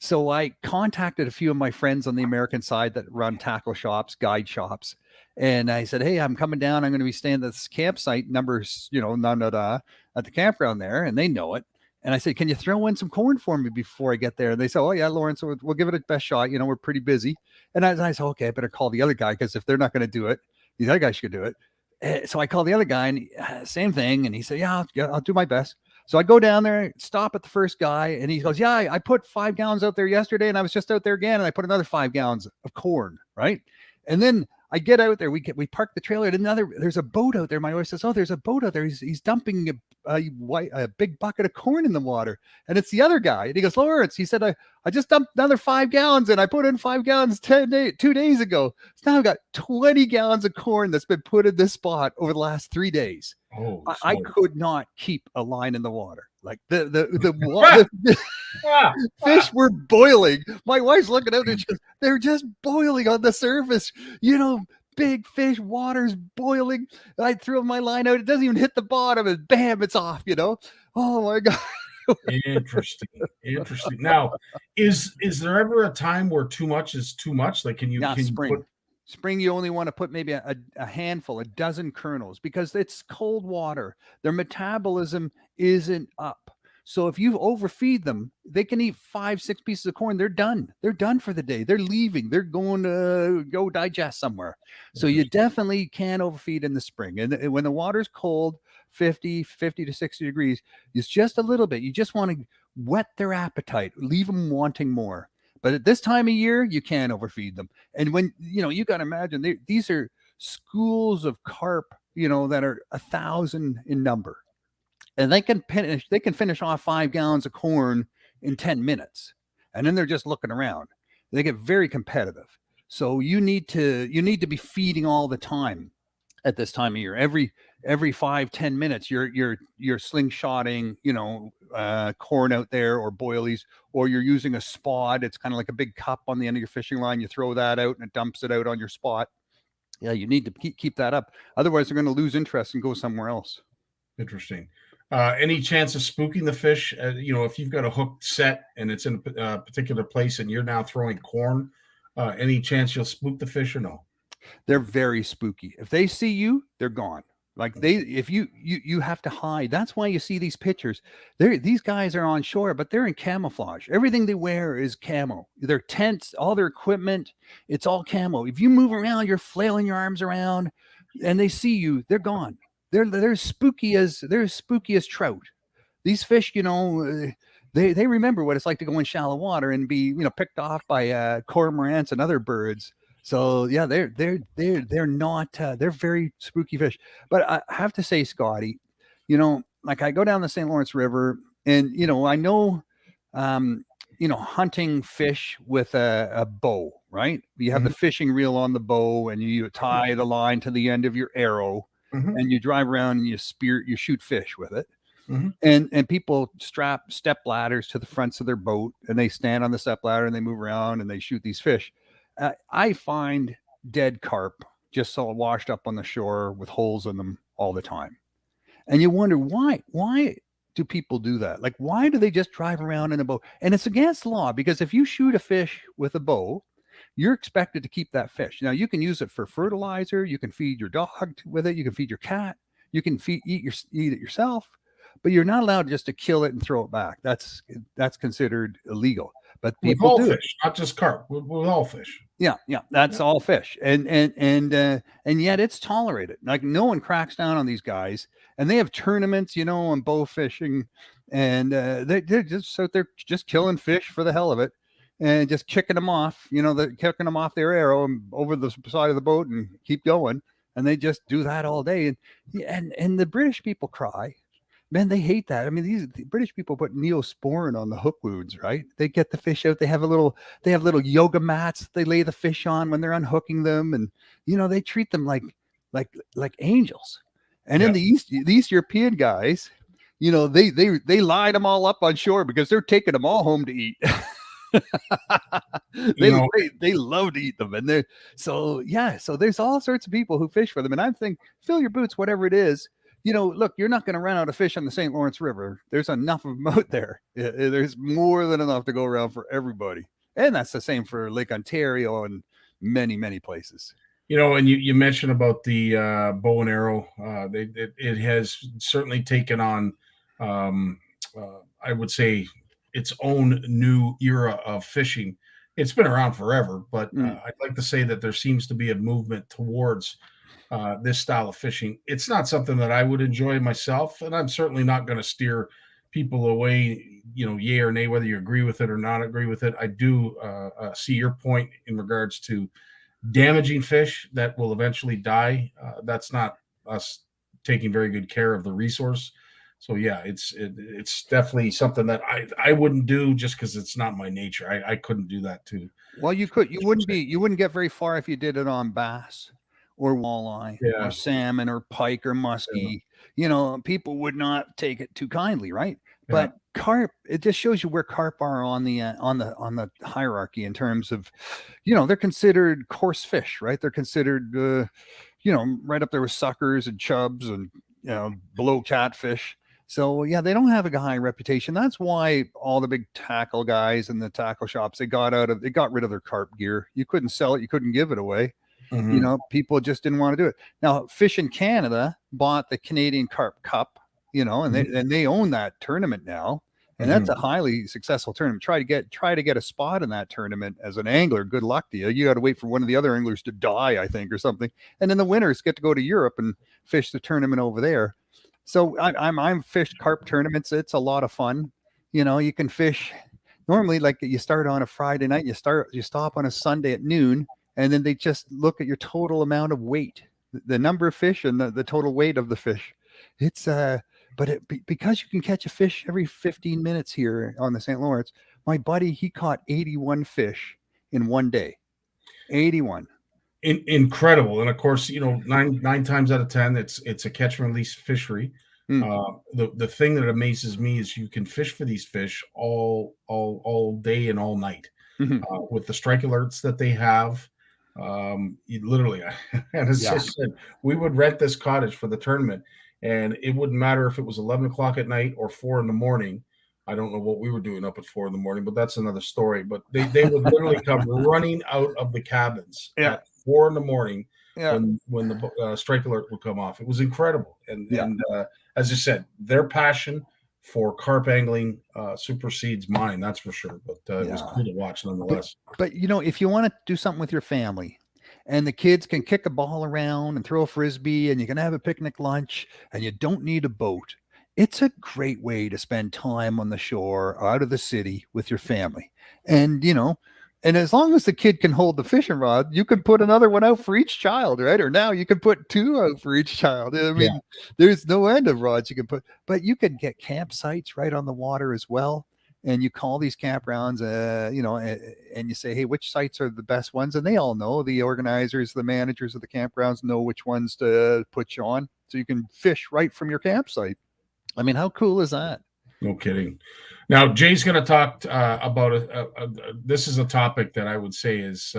So I contacted a few of my friends on the American side that run tackle shops, guide shops. And I said, hey, I'm coming down. I'm going to be staying at this campsite numbers, at the campground there. And they know it. And I said, can you throw in some corn for me before I get there? And they said, oh yeah, Lawrence, we'll give it a best shot. We're pretty busy. And I said, okay, I better call the other guy, because if they're not going to do it, the other guy should do it. So I called the other guy, and same thing. And he said, yeah, I'll do my best. So I go down there, stop at the first guy, and he goes, yeah, I put 5 gallons out there yesterday, and I was just out there again, and I put another 5 gallons of corn, right? And then I get out there, we park the trailer, and there's a boat out there. My wife says, oh, there's a boat out there. He's dumping a big bucket of corn in the water. And it's the other guy. And he goes, Lawrence, he said, I just dumped another 5 gallons, and I put in 5 gallons 2 days ago. So now I've got 20 gallons of corn that's been put in this spot over the last 3 days. I could not keep a line in the water. Like the fish were boiling. My wife's looking out and they're just boiling on the surface. Big fish, water's boiling. I threw my line out. It doesn't even hit the bottom, and bam, it's off. Oh my God. Interesting. Now, is there ever a time where too much is too much? Like, can you Spring, you only want to put maybe a handful, a dozen kernels, because it's cold water. Their metabolism isn't up. So if you overfeed them, they can eat 5-6 pieces of corn. They're done. They're done for the day. They're leaving. They're going to go digest somewhere. So you definitely can overfeed in the spring. And when the water's cold, 50 to 60 degrees, it's just a little bit. You just want to whet their appetite, leave them wanting more. But at this time of year, you can't overfeed them. And when, you got to imagine, these are schools of carp, that are 1,000 in number. And they can finish off 5 gallons of corn in 10 minutes. And then they're just looking around. They get very competitive. So you need to be feeding all the time at this time of year. Every 5-10 minutes, you're slingshotting, corn out there, or boilies, or you're using a spot. It's kind of like a big cup on the end of your fishing line. You throw that out and it dumps it out on your spot. Yeah, you need to keep that up. Otherwise, they're going to lose interest and go somewhere else. Interesting. Any chance of spooking the fish? If you've got a hook set and it's in a particular place and you're now throwing corn, any chance you'll spook the fish or no? They're very spooky. If they see you, they're gone. Like if you have to hide. That's why you see these pictures. These guys are on shore, but they're in camouflage. Everything they wear is camo. Their tents, all their equipment, it's all camo. If you move around, you're flailing your arms around, and they see you, they're gone. They're spooky as trout. These fish, they remember what it's like to go in shallow water and be picked off by cormorants and other birds. So yeah, they're not they're very spooky fish. But I have to say, Scotty, like I go down the St. Lawrence River, and I know hunting fish with a bow, right? You have the fishing reel on the bow, and you tie the line to the end of your arrow. And you drive around and you shoot fish with it. And people strap step ladders to the fronts of their boat, and they stand on the step ladder and they move around and they shoot these fish. I find dead carp just so washed up on the shore with holes in them all the time. And you wonder why do people do that? Like, why do they just drive around in a boat? And it's against the law, because if you shoot a fish with a bow, you're expected to keep that fish. Now, you can use it for fertilizer. You can feed your dog with it. You can feed your cat. You can eat it yourself, but you're not allowed just to kill it and throw it back. That's considered illegal. But people do fish, not just carp. With all fish. Yeah, that's all fish, and yet it's tolerated. Like, no one cracks down on these guys, and they have tournaments, on bow fishing, and they're just out there just killing fish for the hell of it. And just kicking them off, kicking them off their arrow and over the side of the boat and keep going. And they just do that all day. And the British people cry. Man, they hate that. I mean, the British people put neosporin on the hook wounds, right? They get the fish out. They have little yoga mats they lay the fish on when they're unhooking them. And, they treat them like angels. And in the East European guys, they line them all up on shore because they're taking them all home to eat. They love to eat them, and so there's all sorts of people who fish for them, and I'm thinking, fill your boots, whatever it is. Look, you're not going to run out of fish on the St. Lawrence River. There's enough of them out there. There's more than enough to go around for everybody, and that's the same for Lake Ontario and many places. And you mentioned about the bow and arrow. It has certainly taken on, I would say, its own new era of fishing. It's been around forever, but I'd like to say that there seems to be a movement towards this style of fishing. It's not something that I would enjoy myself, and I'm certainly not going to steer people away, yay or nay, whether you agree with it or not agree with it. I do see your point in regards to damaging fish that will eventually die. That's not us taking very good care of the resource. So yeah, it's definitely something that I wouldn't do just because it's not my nature. I couldn't do that too. Well, you wouldn't get very far if you did it on bass or walleye Yeah. or salmon or pike or muskie, you know, people would not take it too kindly, right? Yeah. But carp, it just shows you where carp are on the hierarchy in terms of, you know, they're considered coarse fish, right? They're considered, you know, right up there with suckers and chubs and, you know, below catfish. So yeah, they don't have a high reputation. That's why all the big tackle guys and the tackle shops, they got rid of their carp gear. You couldn't sell it, you couldn't give it away. You know, people just didn't want to do it. Now, Fish in Canada bought the Canadian Carp Cup, you know, and they own that tournament now. And that's a highly successful tournament. Try to get a spot in that tournament as an angler. Good luck to you. You got to wait for one of the other anglers to die, I think, or something. And then the winners get to go to Europe and fish the tournament over there. So I'm fished carp tournaments. It's a lot of fun. You know, you can fish normally, like, you start on a Friday night, you stop on a Sunday at noon, and then they just look at your total amount of weight, the number of fish and the total weight of the fish. It's because you can catch a fish every 15 minutes here on the St. Lawrence. My buddy, he caught 81 fish in one day. 81. Incredible. And of course, you know, nine times out of 10, it's a catch and release fishery. The thing that amazes me is you can fish for these fish all day and all night. With the strike alerts that they have. Literally, and as I said, we would rent this cottage for the tournament, and it wouldn't matter if it was 11 o'clock at night or 4 in the morning. I don't know what we were doing up at 4 in the morning, but that's another story. But they would literally come running out of the cabins at 4 in the morning when the strike alert would come off. It was incredible. And as I said, their passion for carp angling supersedes mine, that's for sure. But it was cool to watch nonetheless. But you know, if you want to do something with your family, and the kids can kick a ball around and throw a frisbee, and you can have a picnic lunch, and you don't need a boat, it's a great way to spend time on the shore, out of the city, with your family. And you know, and as long as the kid can hold the fishing rod, you can put another one out for each child, right? Or now you can put 2 out for each child. I mean, there's no end of rods you can put, but you can get campsites right on the water as well. And you call these campgrounds, you know, and you say, hey, which sites are the best ones? And they all know, the organizers, the managers of the campgrounds know which ones to put you on. So you can fish right from your campsite. I mean, how cool is that? No kidding. Now, Jay's going to talk about this is a topic that I would say is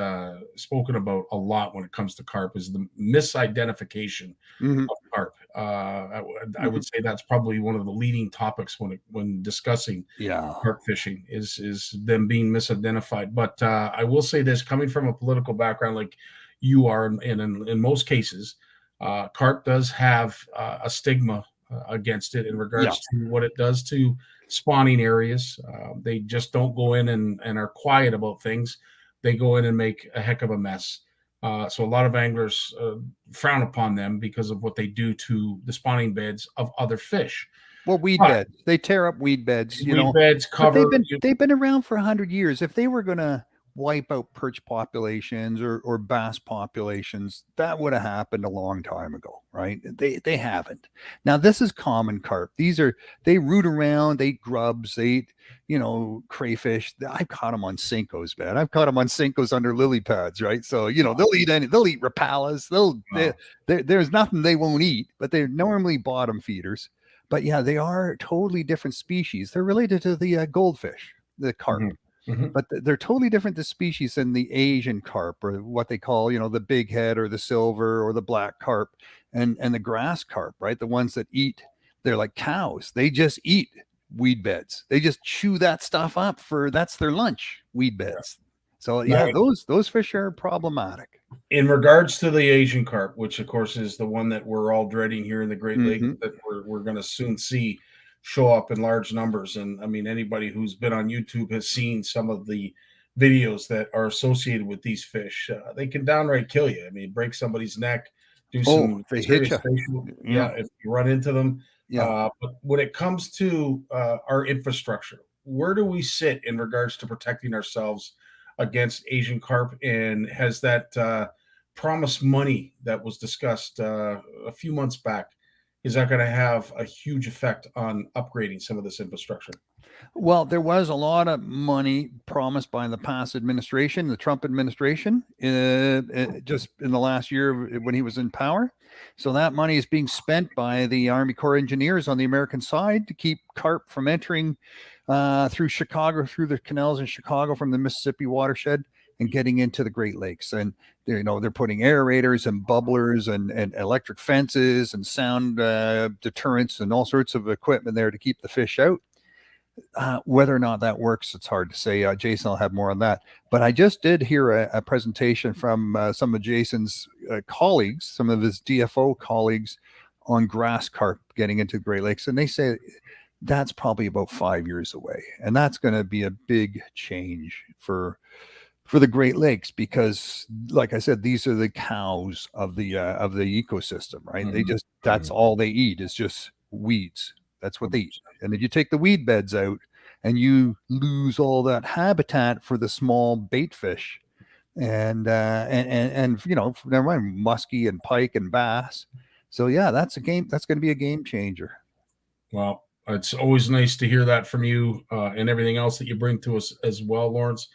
spoken about a lot when it comes to carp, is the misidentification of carp. I would say that's probably one of the leading topics when discussing carp fishing is them being misidentified. But I will say this, coming from a political background like you are, and in most cases, carp does have a stigma against it in regards to what it does to spawning areas. They just don't go in and are quiet about things. They go in and make a heck of a mess. So a lot of anglers frown upon them because of what they do to the spawning beds of other fish. Well, weed beds. They tear up weed beds. Weed beds cover. They've been around for 100 years. If they were going to wipe out perch populations or bass populations, that would have happened a long time ago, right? They haven't. Now, this is common carp. They root around, they eat grubs, they eat, you know, crayfish. I've caught them on Cincos, man. I've caught them on Cincos under lily pads, right? So, you know, they'll eat rapalas. There's nothing they won't eat, but they're normally bottom feeders. But yeah, they are totally different species. They're related to the goldfish, the carp. But they're totally different, the species, than the Asian carp, or what they call, you know, the big head or the silver or the black carp and the grass carp, right? The ones that eat, they're like cows. They just eat weed beds. They just chew that stuff up that's their lunch, weed beds. So yeah, those fish are problematic. In regards to the Asian carp, which of course is the one that we're all dreading here in the Great Lakes, that we're going to soon see show up in large numbers. And I mean, anybody who's been on YouTube has seen some of the videos that are associated with these fish. They can downright kill you. I mean, break somebody's neck, do some they hit you. If you run into them. But when it comes to our infrastructure, where do we sit in regards to protecting ourselves against Asian carp? And has that promised money that was discussed a few months back, is that going to have a huge effect on upgrading some of this infrastructure? Well, there was a lot of money promised by the past administration, the Trump administration, just in the last year when he was in power. So that money is being spent by the Army Corps engineers on the American side to keep carp from entering through Chicago, through the canals in Chicago from the Mississippi watershed and getting into the Great Lakes. And they're putting aerators and bubblers and electric fences and sound deterrents and all sorts of equipment there to keep the fish out. Whether or not that works, it's hard to say. Jason will have more on that. But I just did hear a presentation from some of Jason's colleagues, some of his DFO colleagues on grass carp getting into the Great Lakes. And they say that's probably about 5 years away. And that's going to be a big change for the Great Lakes because, like I said, these are the cows of the ecosystem, right? They just, that's all they eat is just weeds. That's what they eat. And then you take the weed beds out and you lose all that habitat for the small bait fish and never mind muskie and pike and bass. So yeah, that's going to be a game changer. Well, it's always nice to hear that from you and everything else that you bring to us as well, Lawrence.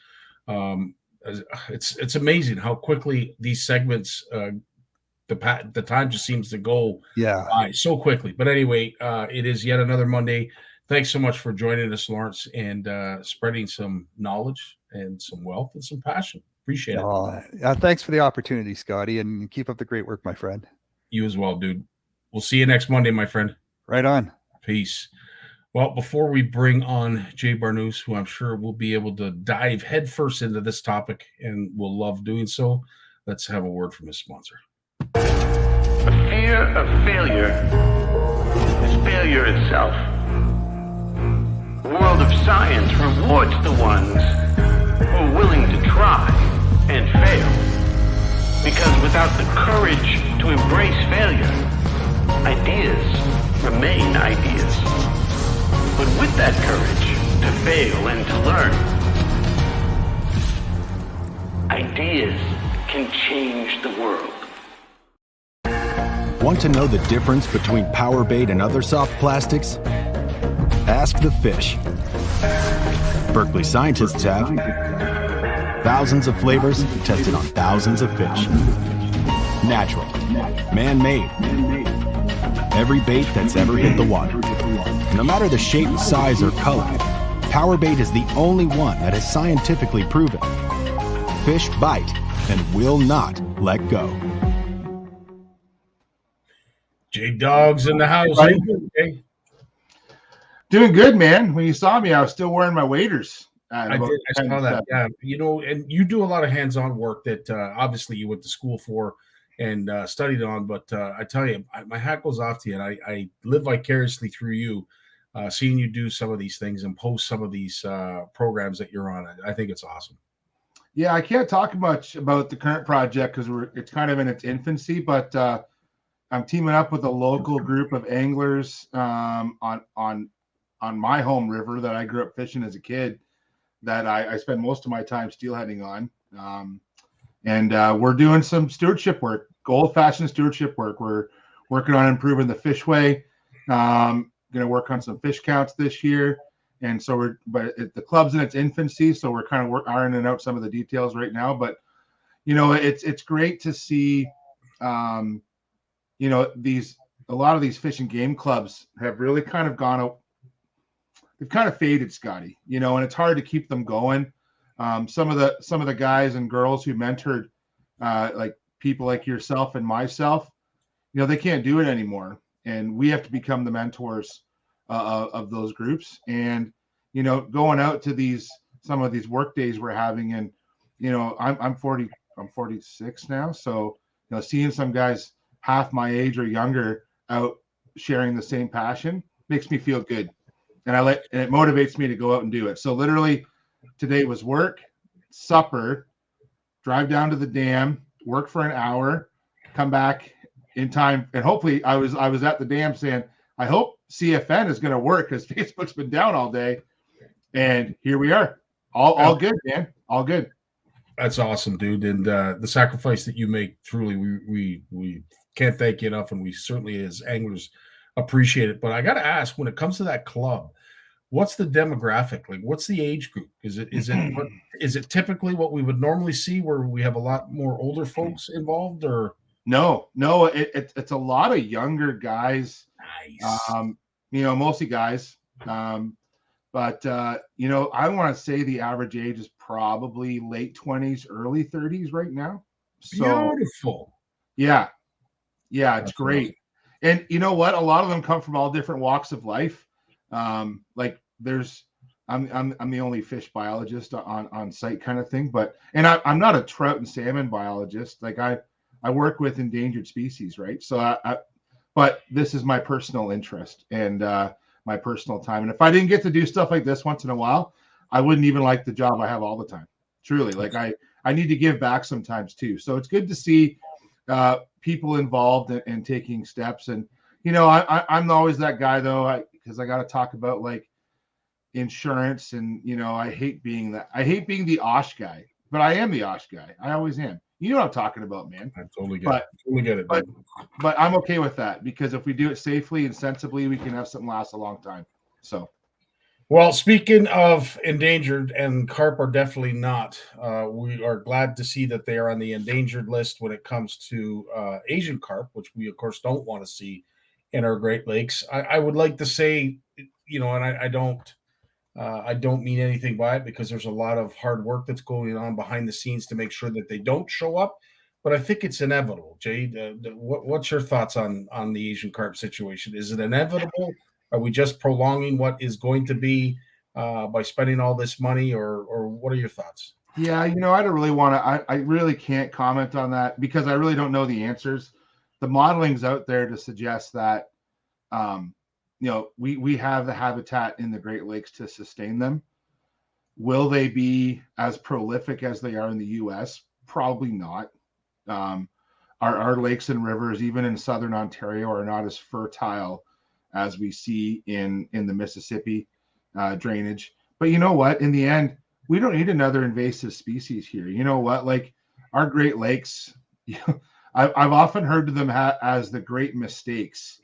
It's amazing how quickly these segments, the time just seems to go by so quickly. But anyway, it is yet another Monday. Thanks so much for joining us, Lawrence, and spreading some knowledge and some wealth and some passion. Appreciate it. Thanks for the opportunity, Scotty, and keep up the great work, my friend. You as well, dude. We'll see you next Monday, my friend. Right on. Peace. Well, before we bring on Jay Barnucz, who I'm sure will be able to dive headfirst into this topic and will love doing so, let's have a word from his sponsor. The fear of failure is failure itself. The world of science rewards the ones who are willing to try and fail. Because without the courage to embrace failure, ideas remain ideas. But with that courage to fail and to learn, ideas can change the world. Want to know the difference between power bait and other soft plastics? Ask the fish. Berkeley scientists have thousands of flavors tested on thousands of fish. Natural, man-made. Every bait that's ever hit the water. No matter the shape, size, or color, power bait is the only one that is scientifically proven. Fish bite and will not let go. J-Dog's in the house. How you doing, Jay? Doing good, man. When you saw me, I was still wearing my waders. I did. I saw that. Yeah, and you do a lot of hands-on work that obviously you went to school for and studied on. But I tell you, my hat goes off to you, and I live vicariously through you, seeing you do some of these things and post some of these programs that you're on. I think it's awesome. Yeah, I can't talk much about the current project because it's kind of in its infancy, but I'm teaming up with a local group of anglers on my home river that I grew up fishing as a kid that I spend most of my time steelheading on. And we're doing some stewardship work, old-fashioned stewardship work. We're working on improving the fishway. Going to work on some fish counts this year. And so the club's in its infancy, so we're kind of ironing out some of the details right now. But, it's great to see, a lot of these fish and game clubs have really kind of gone up. They've kind of faded, Scotty, and it's hard to keep them going. Some of the guys and girls who mentored, like people like yourself and myself, they can't do it anymore. And we have to become the mentors of those groups. And, going out to some of these work days we're having, and, I'm 46 now. So, seeing some guys half my age or younger out sharing the same passion makes me feel good. And it motivates me to go out and do it. So literally today was work, supper, drive down to the dam, work for an hour, come back in time. And hopefully I was at the dam saying, I hope CFN is going to work because Facebook's been down all day. And here we are. All good, man. All good. That's awesome, dude. And the sacrifice that you make, truly, we can't thank you enough. And we certainly, as anglers, appreciate it. But I got to ask, when it comes to that club, what's the demographic? Like, what's the age group? Is it typically what we would normally see, where we have a lot more older folks involved, or No, it's a lot of younger guys. nice? Mostly guys. But I want to say the average age is probably late 20s, early 30s right now. So Beautiful. yeah, it's That's great. awesome. And you know what? A lot of them come from all different walks of life. Like I'm the only fish biologist on site kind of thing, but I'm not a trout and salmon biologist. Like I work with endangered species, right? So but this is my personal interest and my personal time. And if I didn't get to do stuff like this once in a while, I wouldn't even like the job I have all the time. Truly, like I need to give back sometimes too. So it's good to see people involved and taking steps. And I'm always that guy though, because I got to talk about like insurance, and I hate being the OSH guy, but I am the OSH guy. I always am. You know what I'm talking about, man. I totally get it. But I'm okay with that, because if we do it safely and sensibly, we can have something last a long time. So, well, speaking of endangered, and carp are definitely not, we are glad to see that they are on the endangered list when it comes to Asian carp, which we of course don't want to see in our Great Lakes. I would like to say, and I don't mean anything by it, because there's a lot of hard work that's going on behind the scenes to make sure that they don't show up. But I think it's inevitable. Jade, what's your thoughts on the Asian carp situation? Is it inevitable? Are we just prolonging what is going to be by spending all this money, or what are your thoughts? Yeah, I don't really want to. I really can't comment on that, because I really don't know the answers. The modeling's out there to suggest that we have the habitat in the Great Lakes to sustain them. Will they be as prolific as they are in the U.S.? Probably not. Our lakes and rivers, even in southern Ontario, are not as fertile as we see in the Mississippi drainage. But you know what? In the end, we don't need another invasive species here. You know what? Like our Great Lakes, I've often heard of them as the great mistakes.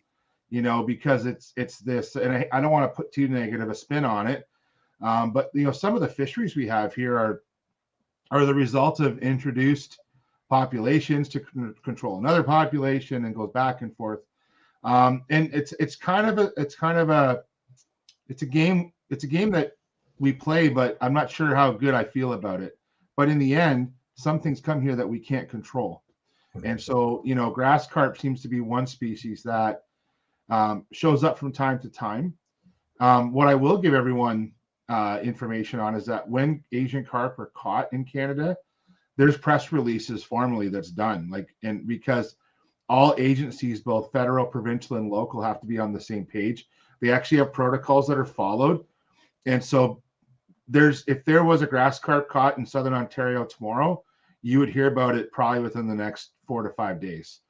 Because it's this, and I don't want to put too negative a spin on it, but some of the fisheries we have here are the result of introduced populations to control another population, and goes back and forth. And it's a game that we play, but I'm not sure how good I feel about it. But in the end, some things come here that we can't control, and so grass carp seems to be one species that shows up from time to time. What I will give everyone information on is that when Asian carp are caught in Canada, there's press releases formally that's done, and because all agencies, both federal, provincial, and local, have to be on the same page. They actually have protocols that are followed. And so if there was a grass carp caught in southern Ontario tomorrow, you would hear about it probably within the next 4 to 5 days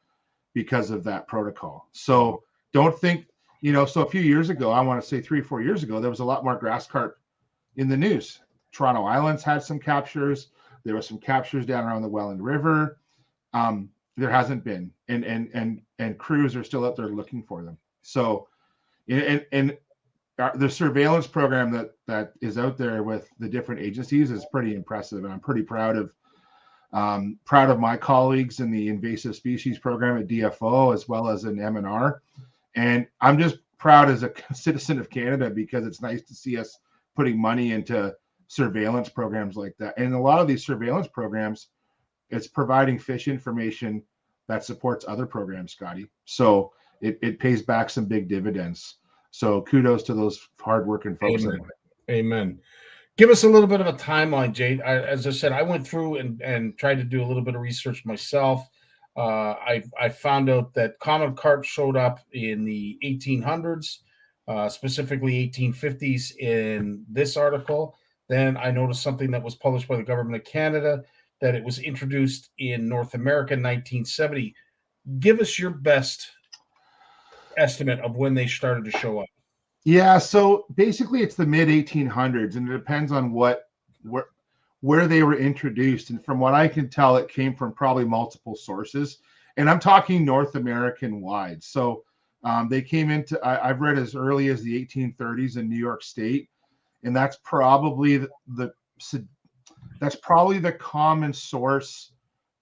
because of that protocol. So don't think, so a few years ago, I want to say 3 or 4 years ago, there was a lot more grass carp in the news. Toronto Islands had some captures. There were some captures down around the Welland River. There hasn't been, and crews are still out there looking for them. So, and the surveillance program that is out there with the different agencies is pretty impressive, and I'm pretty proud of my colleagues in the invasive species program at DFO, as well as in M&R. And I'm just proud as a citizen of Canada, because it's nice to see us putting money into surveillance programs like that. And a lot of these surveillance programs, it's providing fish information that supports other programs, Scotty. So it pays back some big dividends. So kudos to those hardworking folks. Amen. Give us a little bit of a timeline, Jade. As I said, I went through and tried to do a little bit of research myself. I found out that common carp showed up in the 1800s, specifically 1850s in this article. Then I noticed something that was published by the government of Canada, that it was introduced in North America in 1970. Give us your best estimate of when they started to show up. Yeah, so basically it's the mid 1800s, and it depends on where they were introduced. And from what I can tell, it came from probably multiple sources. And I'm talking North American wide. So They came into, I've read as early as the 1830s in New York State, and that's probably the common source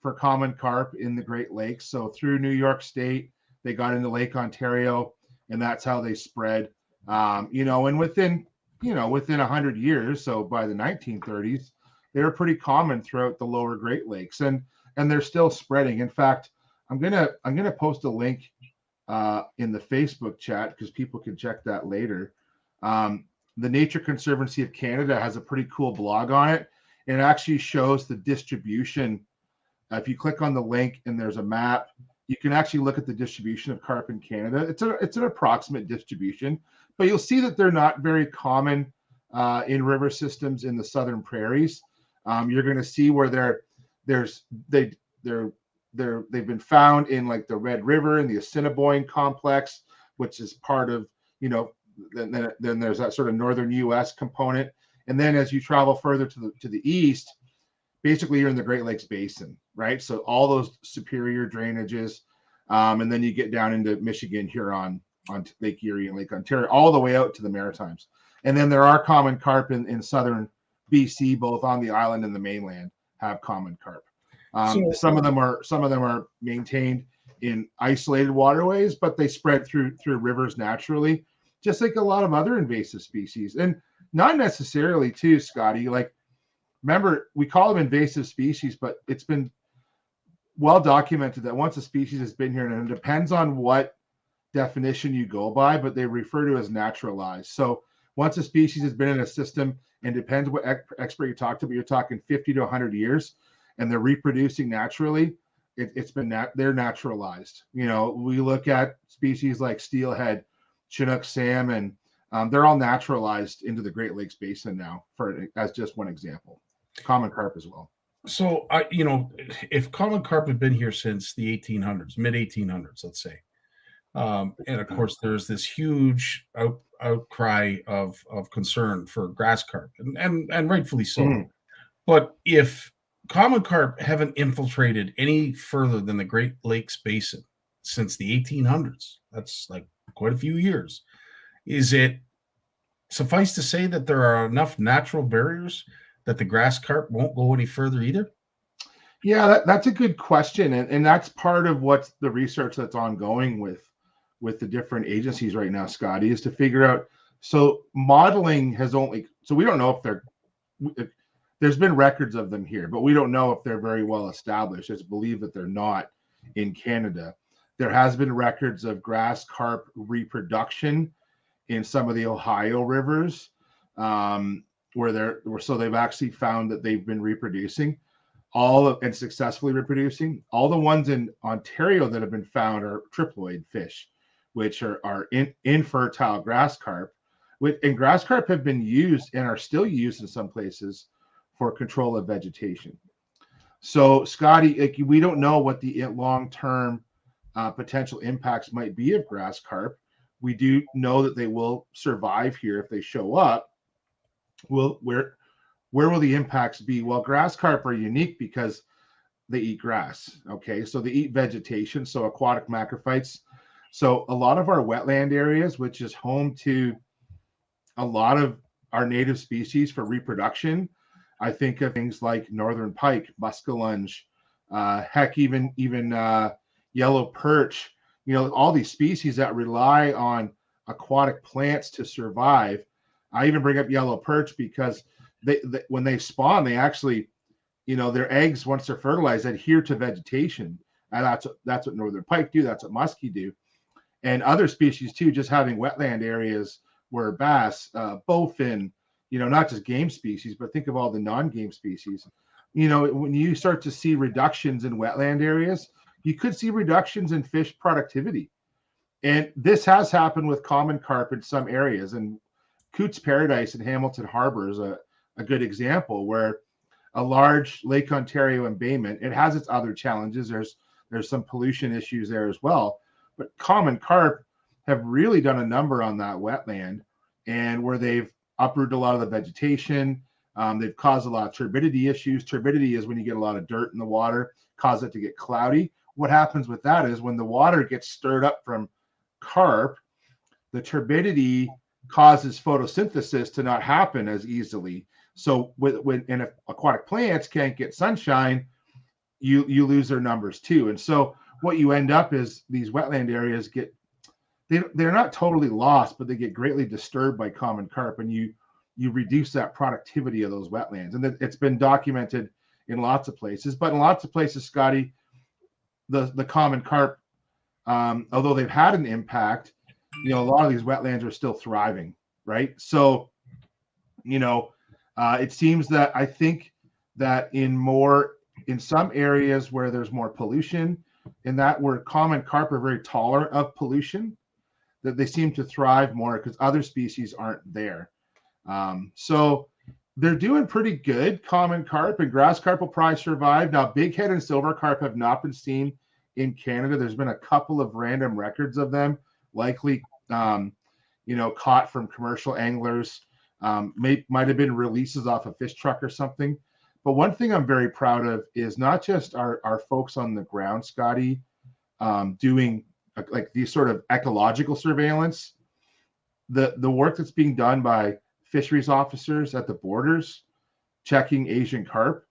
for common carp in the Great Lakes. So through New York State, they got into Lake Ontario, and that's how they spread. And within 100 years, so by the 1930s, they were pretty common throughout the lower Great Lakes, and they're still spreading. In fact, I'm gonna post a link in the Facebook chat because people can check that later. The Nature Conservancy of Canada has a pretty cool blog on it. It actually shows the distribution. If you click on the link and there's a map, you can actually look at the distribution of carp in Canada. It's an approximate distribution, but you'll see that they're not very common in river systems in the southern prairies. You're going to see where they've been found in like the Red River and the Assiniboine complex, which is part of, then there's that sort of northern U.S. component. And then as you travel further to the east, basically you're in the Great Lakes Basin, right? So all those superior drainages, and then you get down into Michigan, Huron, on Lake Erie and Lake Ontario, all the way out to the Maritimes. And then there are common carp in southern BC, both on the island and the mainland have common carp. Some of them are maintained in isolated waterways, but they spread through rivers naturally, just like a lot of other invasive species. And not necessarily too, Scotty, like, remember, we call them invasive species, but it's been well documented that once a species has been here, and it depends on what definition you go by, but they refer to as naturalized. So once a species has been in a system, and depends what expert you talk to, but you're talking 50 to 100 years, and they're reproducing naturally, they're naturalized. We look at species like steelhead, Chinook salmon, they're all naturalized into the Great Lakes Basin now, as just one example. Common carp as well. So, if common carp had been here since the 1800s, mid 1800s, let's say, and of course, there's this huge outcry of concern for grass carp, and rightfully so. Mm-hmm. But if common carp haven't infiltrated any further than the Great Lakes Basin since the 1800s, that's like quite a few years. Is it suffice to say that there are enough natural barriers that the grass carp won't go any further either? Yeah, that's a good question. And that's part of what's the research that's ongoing with the different agencies right now, Scotty, is to figure out. So modeling so we don't know if there's been records of them here, but we don't know if they're very well established. It's believed that they're not in Canada. There has been records of grass carp reproduction in some of the Ohio rivers, so they've actually found that they've been reproducing and successfully reproducing. All the ones in Ontario that have been found are triploid fish, which are infertile grass carp. And grass carp have been used and are still used in some places for control of vegetation. So, Scotty, we don't know what the long-term potential impacts might be of grass carp. We do know that they will survive here if they show up. Where will the impacts be? Well, grass carp are unique because they eat grass. Okay, so they eat vegetation, so aquatic macrophytes. So a lot of our wetland areas, which is home to a lot of our native species for reproduction, I think of things like northern pike, muskellunge, heck, even yellow perch. All these species that rely on aquatic plants to survive. I even bring up yellow perch because when they spawn, they actually, their eggs, once they're fertilized, adhere to vegetation. And that's what northern pike do. That's what muskie do. And other species too, just having wetland areas where bass, bowfin, not just game species, but think of all the non-game species. When you start to see reductions in wetland areas, you could see reductions in fish productivity. And this has happened with common carp in some areas. And Coots Paradise in Hamilton Harbor is a good example where a large Lake Ontario embayment, it has its other challenges. There's some pollution issues there as well. But common carp have really done a number on that wetland, and where they've uprooted a lot of the vegetation. They've caused a lot of turbidity issues. Turbidity is when you get a lot of dirt in the water, cause it to get cloudy. What happens with that is when the water gets stirred up from carp, the turbidity causes photosynthesis to not happen as easily. So when aquatic plants can't get sunshine, you lose their numbers too. And so what you end up is these wetland areas they're not totally lost, but they get greatly disturbed by common carp, and you reduce that productivity of those wetlands. And it's been documented in lots of places, but in lots of places, Scotty, the common carp, although they've had an impact, a lot of these wetlands are still thriving, right? So, it seems that I think that in some areas where there's more pollution, in that where common carp are very tolerant of pollution, that they seem to thrive more because other species aren't there. So they're doing pretty good, common carp, and grass carp will probably survive. Now, bighead and silver carp have not been seen in Canada. There's been a couple of random records of them, likely, caught from commercial anglers. Might have been releases off a fish truck or something. But one thing I'm very proud of is not just our folks on the ground, Scotty, doing like these sort of ecological surveillance, the work that's being done by fisheries officers at the borders, checking Asian carp.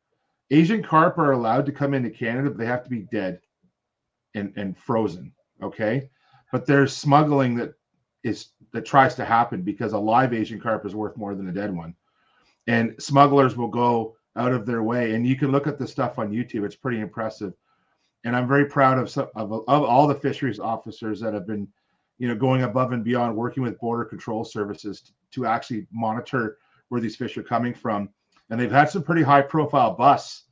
Asian carp are allowed to come into Canada, but they have to be dead and frozen. Okay. But there's smuggling that tries to happen because a live Asian carp is worth more than a dead one. And smugglers will go out of their way. And you can look at the stuff on YouTube. It's pretty impressive. And I'm very proud of all the fisheries officers that have been, going above and beyond, working with border control services to actually monitor where these fish are coming from. And they've had some pretty high profile busts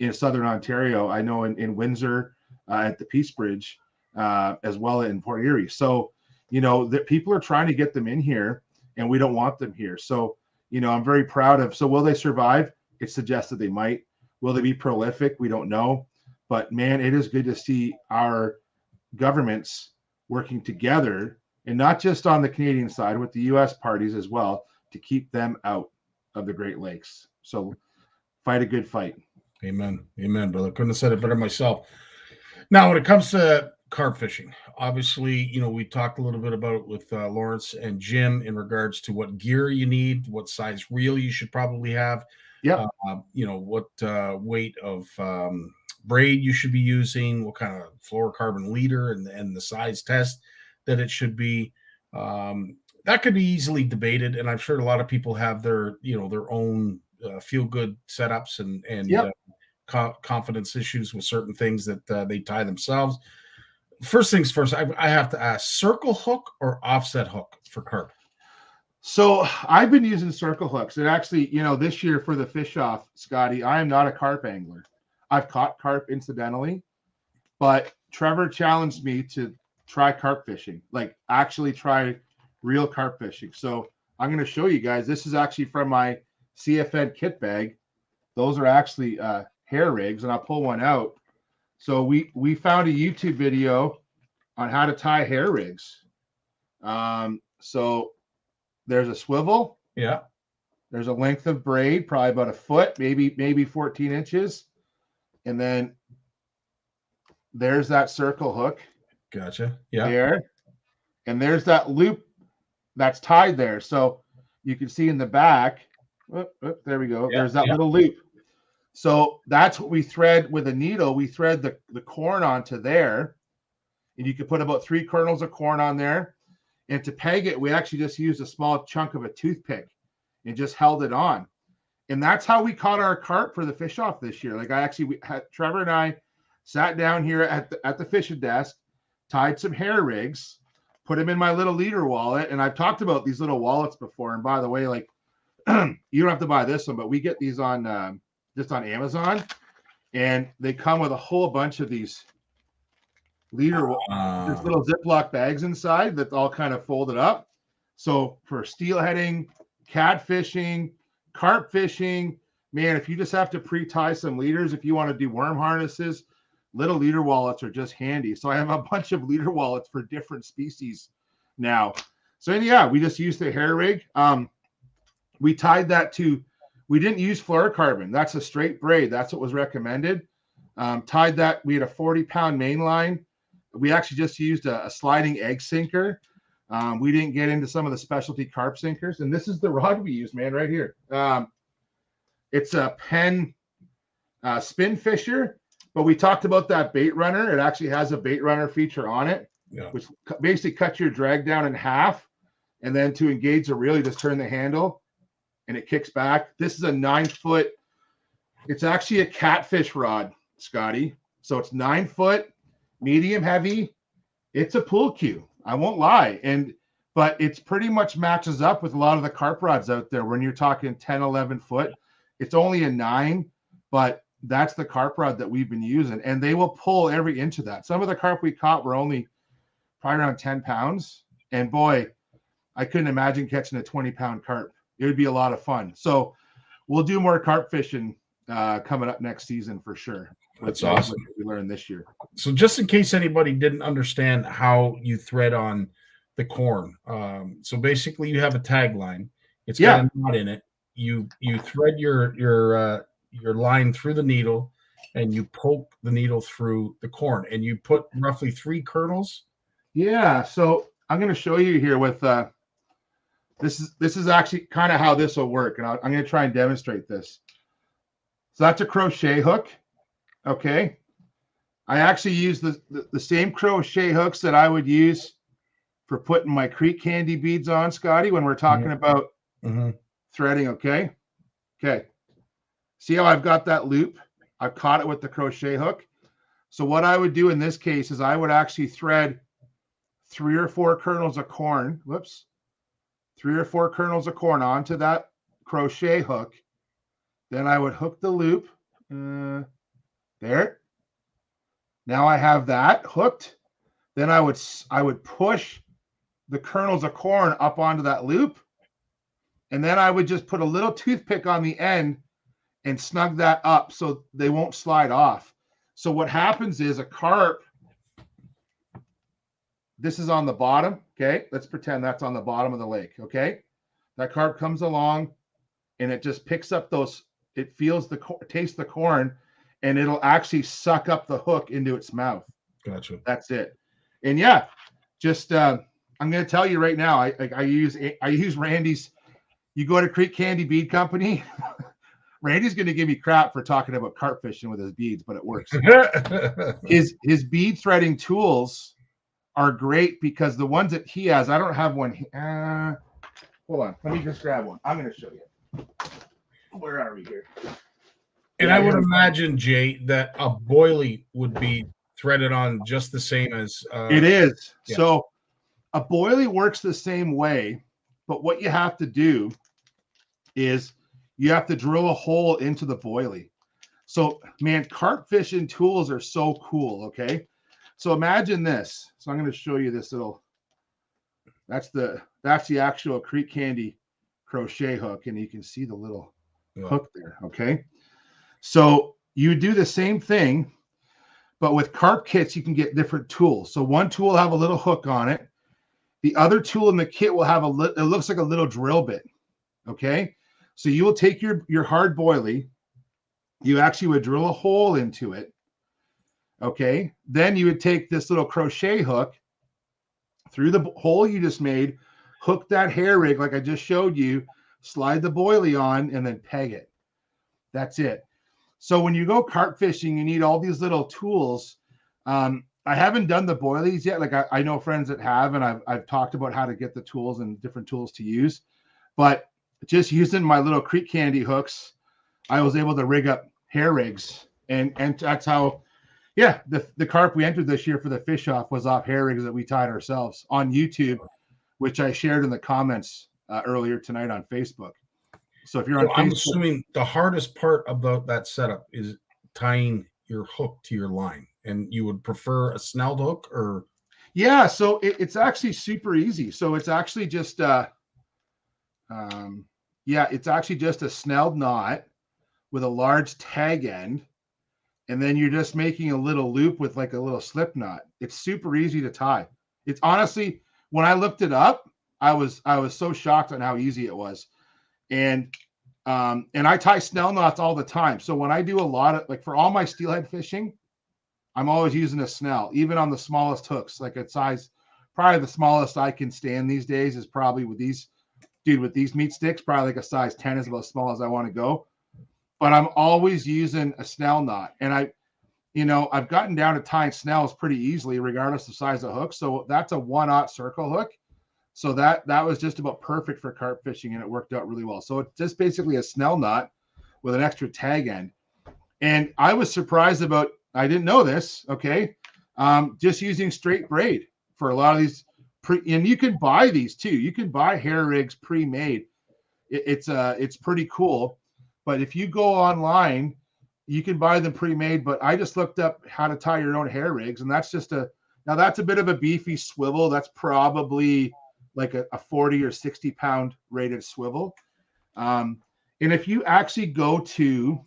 in Southern Ontario. I know in Windsor at the Peace Bridge, as well in Port Erie. So, that people are trying to get them in here and we don't want them here. So, I'm very proud of, so will they survive? It suggests that they might. Will they be prolific? We don't know. But man, it is good to see our governments working together, and not just on the Canadian side, with the U.S. parties as well, to keep them out of the Great Lakes. So fight a good fight. Amen. Amen, brother. Couldn't have said it better myself. Now, when it comes to carp fishing, obviously, we talked a little bit about it with Lawrence and Jim in regards to what gear you need, what size reel you should probably have. Yeah. What weight of braid you should be using, what kind of fluorocarbon leader, and the size test that it should be. That could be easily debated, and I'm sure a lot of people have their own feel good setups and confidence issues with certain things that they tie themselves. First things first, I have to ask: circle hook or offset hook for carp? So I've been using circle hooks, and actually, this year for the fish off, Scotty, I am not a carp angler. I've caught carp incidentally, but Trevor challenged me to try carp fishing, like actually try real carp fishing. So I'm going to show you guys. This is actually from my CFN kit bag. Those are actually hair rigs, and I'll pull one out. So we found a YouTube video on how to tie hair rigs. So there's a swivel. Yeah. There's a length of braid, probably about a foot, maybe 14 inches. And then there's that circle hook. Gotcha. Yeah. There. And there's that loop that's tied there. So you can see in the back, there we go. There's that little loop. So that's what we thread with a needle. We thread the corn onto there. And you can put about 3 kernels of corn on there. And to peg it, we actually just used a small chunk of a toothpick and just held it on. And that's how we caught our carp for the fish off this year. Like Trevor and I sat down here at the fishing desk, tied some hair rigs, put them in my little leader wallet. And I've talked about these little wallets before. And by the way, like you don't have to buy this one, but we get these on just on Amazon, and they come with a whole bunch of these leader there's little Ziploc bags inside that's all kind of folded up. So for steelheading, catfishing, carp fishing, man, if you just have to pre-tie some leaders, if you want to do worm harnesses, little leader wallets are just handy. So I have a bunch of leader wallets for different species now. So yeah, we just used the hair rig. We tied that to, we didn't use fluorocarbon. That's a straight braid. That's what was recommended. Tied that, we had a 40-pound main line We actually just used a sliding egg sinker. We didn't get into some of the specialty carp sinkers, and this is the rod we use, man, right here. It's a Penn spin fisher, but we talked about that bait runner. It actually has a bait runner feature on it, which basically cuts your drag down in half, and then to engage the reel, you just turn the handle, and it kicks back. This is a 9-foot. It's actually a catfish rod, Scotty. So it's 9 foot, medium heavy. It's a pool cue. I won't lie. But it's pretty much matches up with a lot of the carp rods out there. When you're talking 10, 11 foot, it's only a 9, but that's the carp rod that we've been using. And they will pull every inch of that. Some of the carp we caught were only probably around 10 pounds. And boy, I couldn't imagine catching a 20-pound carp. It would be a lot of fun. So we'll do more carp fishing coming up next season for sure. That's awesome. We learned this year. So just in case anybody didn't understand how you thread on the corn, so basically you have a tagline. It's got a knot in it. You thread your line through the needle, and you poke the needle through the corn, and you put roughly 3 kernels. Yeah. So I'm going to show you here with this is actually kind of how this will work, and I'm going to try and demonstrate this. So that's a crochet hook. Okay. I actually use the same crochet hooks that I would use for putting my creek candy beads on, Scotty, when we're talking about threading. Okay. Okay. See how I've got that loop? I've caught it with the crochet hook. So what I would do in this case is I would actually thread 3 or 4 kernels of corn. 3 or 4 kernels of corn onto that crochet hook. Then I would hook the loop. There. Now I have that hooked. Then I would push the kernels of corn up onto that loop. And then I would just put a little toothpick on the end and snug that up so they won't slide off. So what happens is a carp, this is on the bottom. Okay. Let's pretend that's on the bottom of the lake. Okay. That carp comes along and it just picks up it feels tastes the corn, and it'll actually suck up the hook into its mouth. Gotcha. That's it. And yeah, just I'm going to tell you right now. I use Randy's. You go to Creek Candy Bead Company. Randy's going to give me crap for talking about carp fishing with his beads, but it works. His bead threading tools are great because the ones that he has, I don't have one. Hold on, let me just grab one. I'm going to show you. Where are we here? And I would imagine, Jay, that a boilie would be threaded on just the same as it is. Yeah. So a boilie works the same way, but what you have to do is you have to drill a hole into the boilie. So, man, carp fishing tools are so cool. Okay, so imagine this. So I'm going to show you this little. That's the actual Creek Candy crochet hook, and you can see the little hook there. Okay. So you do the same thing, but with carp kits, you can get different tools. So one tool will have a little hook on it. The other tool in the kit will have it looks like a little drill bit. Okay. So you will take your hard boilie. You actually would drill a hole into it. Okay. Then you would take this little crochet hook through the hole you just made, hook that hair rig like I just showed you, slide the boilie on, and then peg it. That's it. So when you go carp fishing, you need all these little tools. I haven't done the boilies yet. Like I know friends that have, and I've talked about how to get the tools and different tools to use. But just using my little Creek Candy hooks, I was able to rig up hair rigs. And that's how, yeah, the carp we entered this year for the fish off was off hair rigs that we tied ourselves on YouTube, which I shared in the comments earlier tonight on Facebook. So if you're on Facebook, I'm assuming the hardest part about that setup is tying your hook to your line, and you would prefer a snelled hook or? Yeah, so it's actually super easy. So it's actually just it's actually just a snelled knot with a large tag end, and then you're just making a little loop with like a little slip knot. It's super easy to tie. It's honestly, when I looked it up, I was so shocked on how easy it was. And I tie snell knots all the time. So when I do a lot of, like, for all my steelhead fishing, I'm always using a snell, even on the smallest hooks, like a size, probably the smallest I can stand these days is probably with these meat sticks, probably like a size 10 is about as small as I want to go. But I'm always using a snell knot. And I've gotten down to tying snells pretty easily, regardless of size of hook. So that's a 1/0 circle hook. So that was just about perfect for carp fishing, and it worked out really well. So it's just basically a snell knot with an extra tag end. And I was surprised about, I didn't know this, okay, just using straight braid for a lot of these. And you can buy these too. You can buy hair rigs pre-made. It's pretty cool. But if you go online, you can buy them pre-made. But I just looked up how to tie your own hair rigs, and that's a bit of a beefy swivel. That's probably like a 40 or 60 pound rated swivel. And if you actually go to,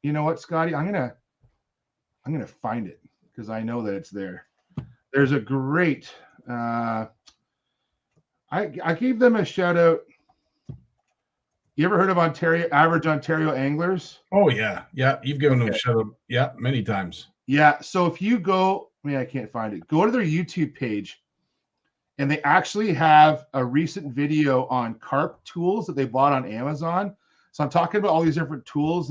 you know what, Scotty, I'm gonna find it because I know that it's there. There's a great I gave them a shout out. You ever heard of Average Ontario Anglers? Oh yeah. You've given them a shout out. Yeah, many times. Yeah. So if you go, I can't find it. Go to their YouTube page. And they actually have a recent video on carp tools that they bought on Amazon. So I'm talking about all these different tools.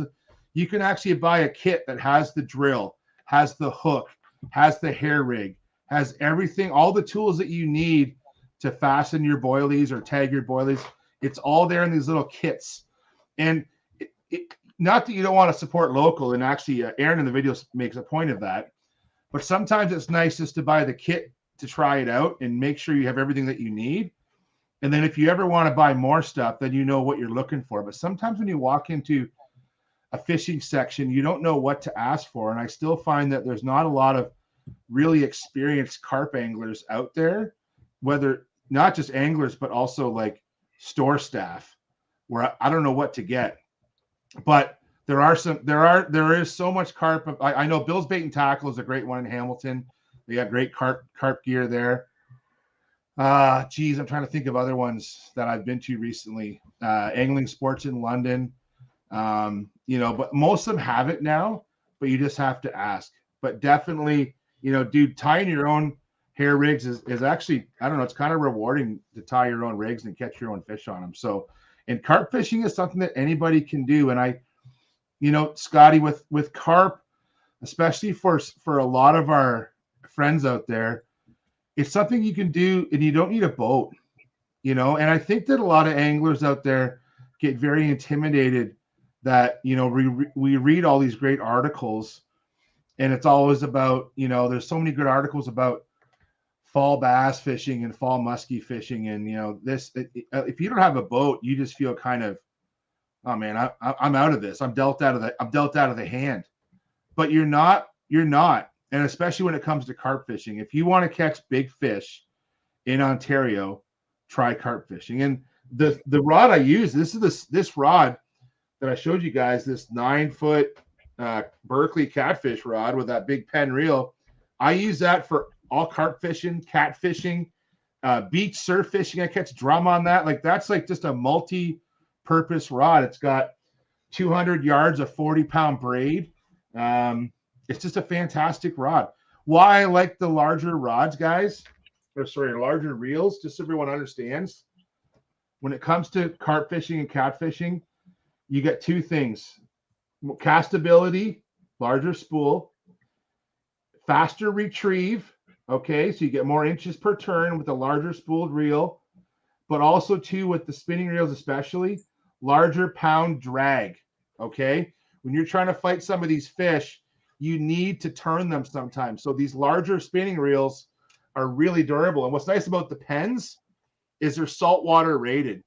You can actually buy a kit that has the drill, has the hook, has the hair rig, has everything, all the tools that you need to fasten your boilies or tag your boilies. It's all there in these little kits. And not that you don't want to support local, and actually Aaron in the video makes a point of that, but sometimes it's nice just to buy the kit to try it out and make sure you have everything that you need. And then if you ever want to buy more stuff, then you know what you're looking for. But sometimes when you walk into a fishing section, you don't know what to ask for. And I still find that there's not a lot of really experienced carp anglers out there, whether not just anglers, but also like store staff, where I don't know what to get. But there is so much carp. I know Bill's Bait and Tackle is a great one in Hamilton. They got great carp gear there. I'm trying to think of other ones that I've been to recently. Angling Sports in London. But most of them have it now, but you just have to ask. But definitely, dude, tying your own hair rigs is actually, I don't know, it's kind of rewarding to tie your own rigs and catch your own fish on them. So, and carp fishing is something that anybody can do. And Scotty, with carp, especially for a lot of our friends out there, it's something you can do, and you don't need a boat, and I think that a lot of anglers out there get very intimidated that, we read all these great articles, and it's always about, there's so many good articles about fall bass fishing and fall muskie fishing. And, if you don't have a boat, you just feel kind of, oh man, I'm out of this. I'm dealt out of the hand. But you're not. And especially when it comes to carp fishing, if you want to catch big fish in Ontario, try carp fishing. And the rod I use, this rod that I showed you guys, this 9-foot Berkeley catfish rod with that big pen reel. I use that for all carp fishing, cat fishing, beach surf fishing. I catch drum on that. Like that's like just a multi-purpose rod. It's got 200 yards of 40-pound braid. It's just a fantastic rod. Why I like the larger rods, guys, larger reels, just so everyone understands. When it comes to carp fishing and cat fishing, you get two things: castability, larger spool, faster retrieve. Okay, so you get more inches per turn with the larger spooled reel, but also too with the spinning reels, especially larger pound drag. Okay, when you're trying to fight some of these fish, you need to turn them sometimes. So these larger spinning reels are really durable. And what's nice about the pens is they're saltwater rated.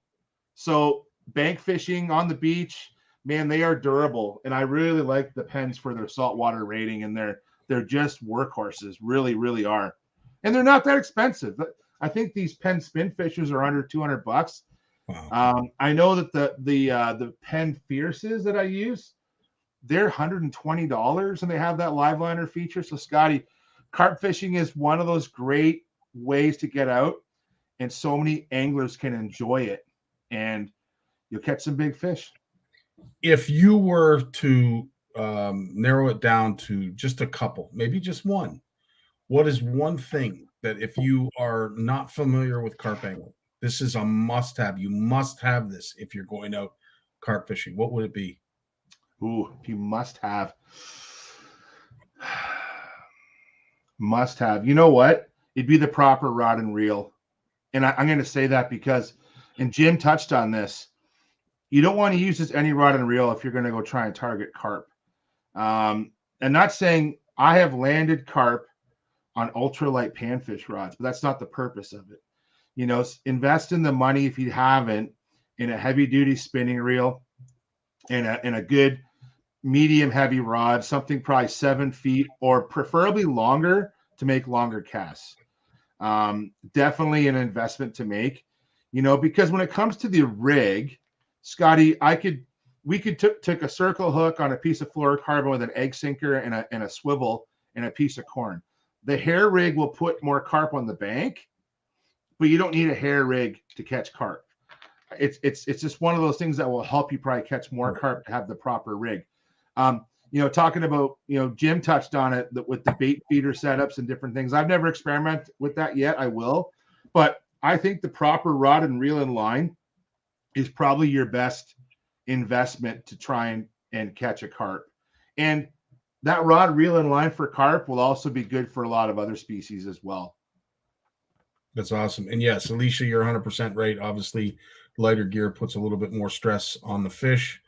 So bank fishing on the beach, man, they are durable. And I really like the pens for their saltwater rating, and they're just workhorses, really, really are. And they're not that expensive. I think these pen spin fishers are under $200. Wow. I know that the pen fierces that I use, they're $120, and they have that live liner feature. So Scotty, carp fishing is one of those great ways to get out, and so many anglers can enjoy it, and you'll catch some big fish. If you were to narrow it down to just a couple, maybe just one. What is one thing that if you are not familiar with carp angling, this is a must-have. You must have this if you're going out carp fishing. What would it be? Ooh, you must have. Must have. You know what? It'd be the proper rod and reel. And I'm going to say that because, and Jim touched on this, you don't want to use just any rod and reel if you're going to go try and target carp. And not saying I have landed carp on ultralight panfish rods, but that's not the purpose of it. You know, invest in the money if you haven't in a heavy duty spinning reel and a good medium heavy rod, something probably 7 feet or preferably longer to make longer casts. Definitely an investment to make, you know, because when it comes to the rig, Scotty, we could take a circle hook on a piece of fluorocarbon with an egg sinker and a swivel and a piece of corn. The hair rig will put more carp on the bank, but you don't need a hair rig to catch carp. It's just one of those things that will help you probably catch more carp to have the proper rig. You know, talking about, you know, Jim touched on it with the bait feeder setups and different things. I've never experimented with that yet. I will, but I think the proper rod and reel and line is probably your best investment to try and catch a carp. And that rod, reel, and line for carp will also be good for a lot of other species as well. That's awesome. And yes, Alicia, you're 100% right. Obviously, lighter gear puts a little bit more stress on the fish.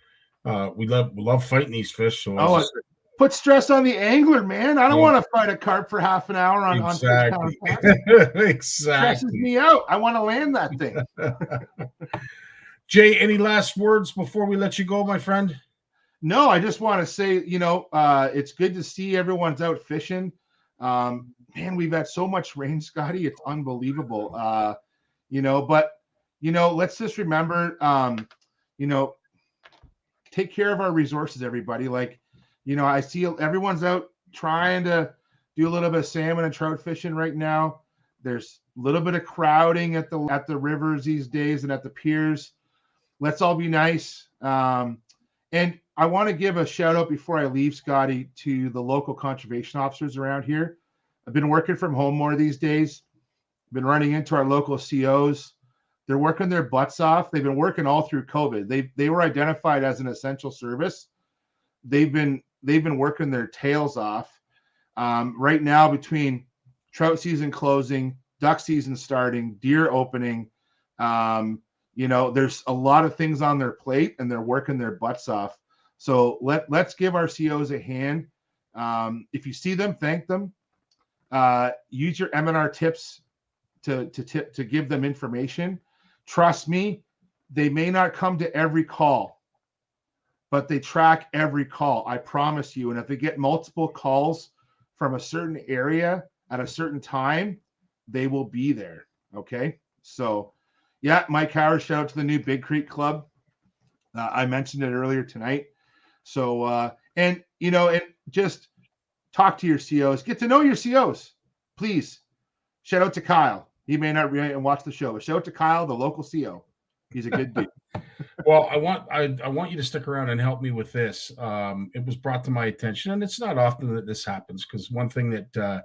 We love fighting these fish. So put stress on the angler, man. I don't want to fight a carp for half an hour on exactly. Exactly. Stresses me out. I want to land that thing. Jay, any last words before we let you go, my friend? No, I just want to say, you know, it's good to see everyone's out fishing. Man, we've had so much rain, Scotty. It's unbelievable. You know, but, you know, let's just remember, you know, take care of our resources, everybody. Like, you know, I see everyone's out trying to do a little bit of salmon and trout fishing right now. There's a little bit of crowding at the rivers these days and at the piers. Let's all be nice. And I want to give a shout out before I leave, Scotty, to the local conservation officers around here. I've been working from home more these days. Been running into our local COs. They're working their butts off. They've been working all through COVID. They were identified as an essential service. They've been working their tails off. Right now, between trout season closing, duck season starting, deer opening, you know, there's a lot of things on their plate, and they're working their butts off. So let's give our COs a hand. If you see them, thank them. Use your M&R tips to give them information. Trust me, they may not come to every call, but they track every call. I promise you. And if they get multiple calls from a certain area at a certain time, they will be there. Okay. So yeah, Mike Howard, shout out to the new Big Creek Club. I mentioned it earlier tonight. So, and, you know, and just talk to your COs, get to know your COs, please. Shout out to Kyle. He may not read and watch the show, but shout out to Kyle, the local CO. He's a good dude. Well, I want you to stick around and help me with this. It was brought to my attention, and it's not often that this happens, because one thing that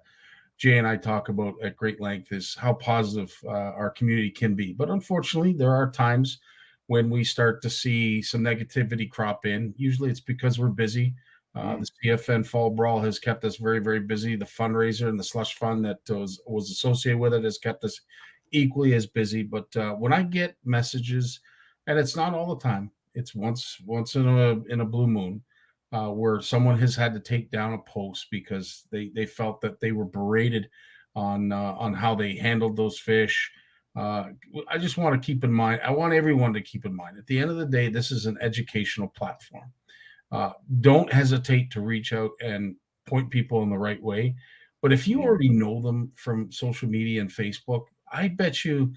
Jay and I talk about at great length is how positive our community can be. But unfortunately, there are times when we start to see some negativity crop in. Usually it's because we're busy. The CFN Fall Brawl has kept us very, very busy. The fundraiser and the slush fund that was associated with it has kept us equally as busy. But when I get messages, and it's not all the time, it's once in a blue moon, where someone has had to take down a post because they felt that they were berated on how they handled those fish. I just want to keep in mind, I want everyone to keep in mind, at the end of the day, this is an educational platform. Don't hesitate to reach out and point people in the right way. But if you already know them from social media and Facebook, I bet you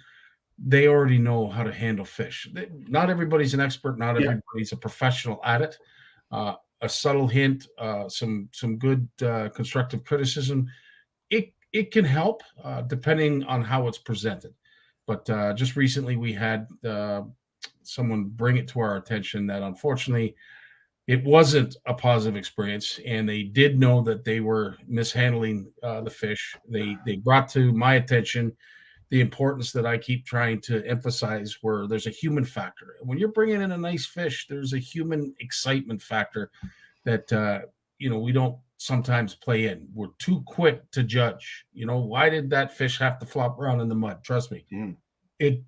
they already know how to handle fish. Not everybody's an expert. Not everybody's a professional at it. A subtle hint, some good constructive criticism, it can help depending on how it's presented. But just recently we had someone bring it to our attention that unfortunately it wasn't a positive experience, and they did know that they were mishandling the fish. They brought to my attention the importance that I keep trying to emphasize, where there's a human factor. When you're bringing in a nice fish, there's a human excitement factor that we don't sometimes play in. We're too quick to judge. Why did that fish have to flop around in the mud? Trust me, it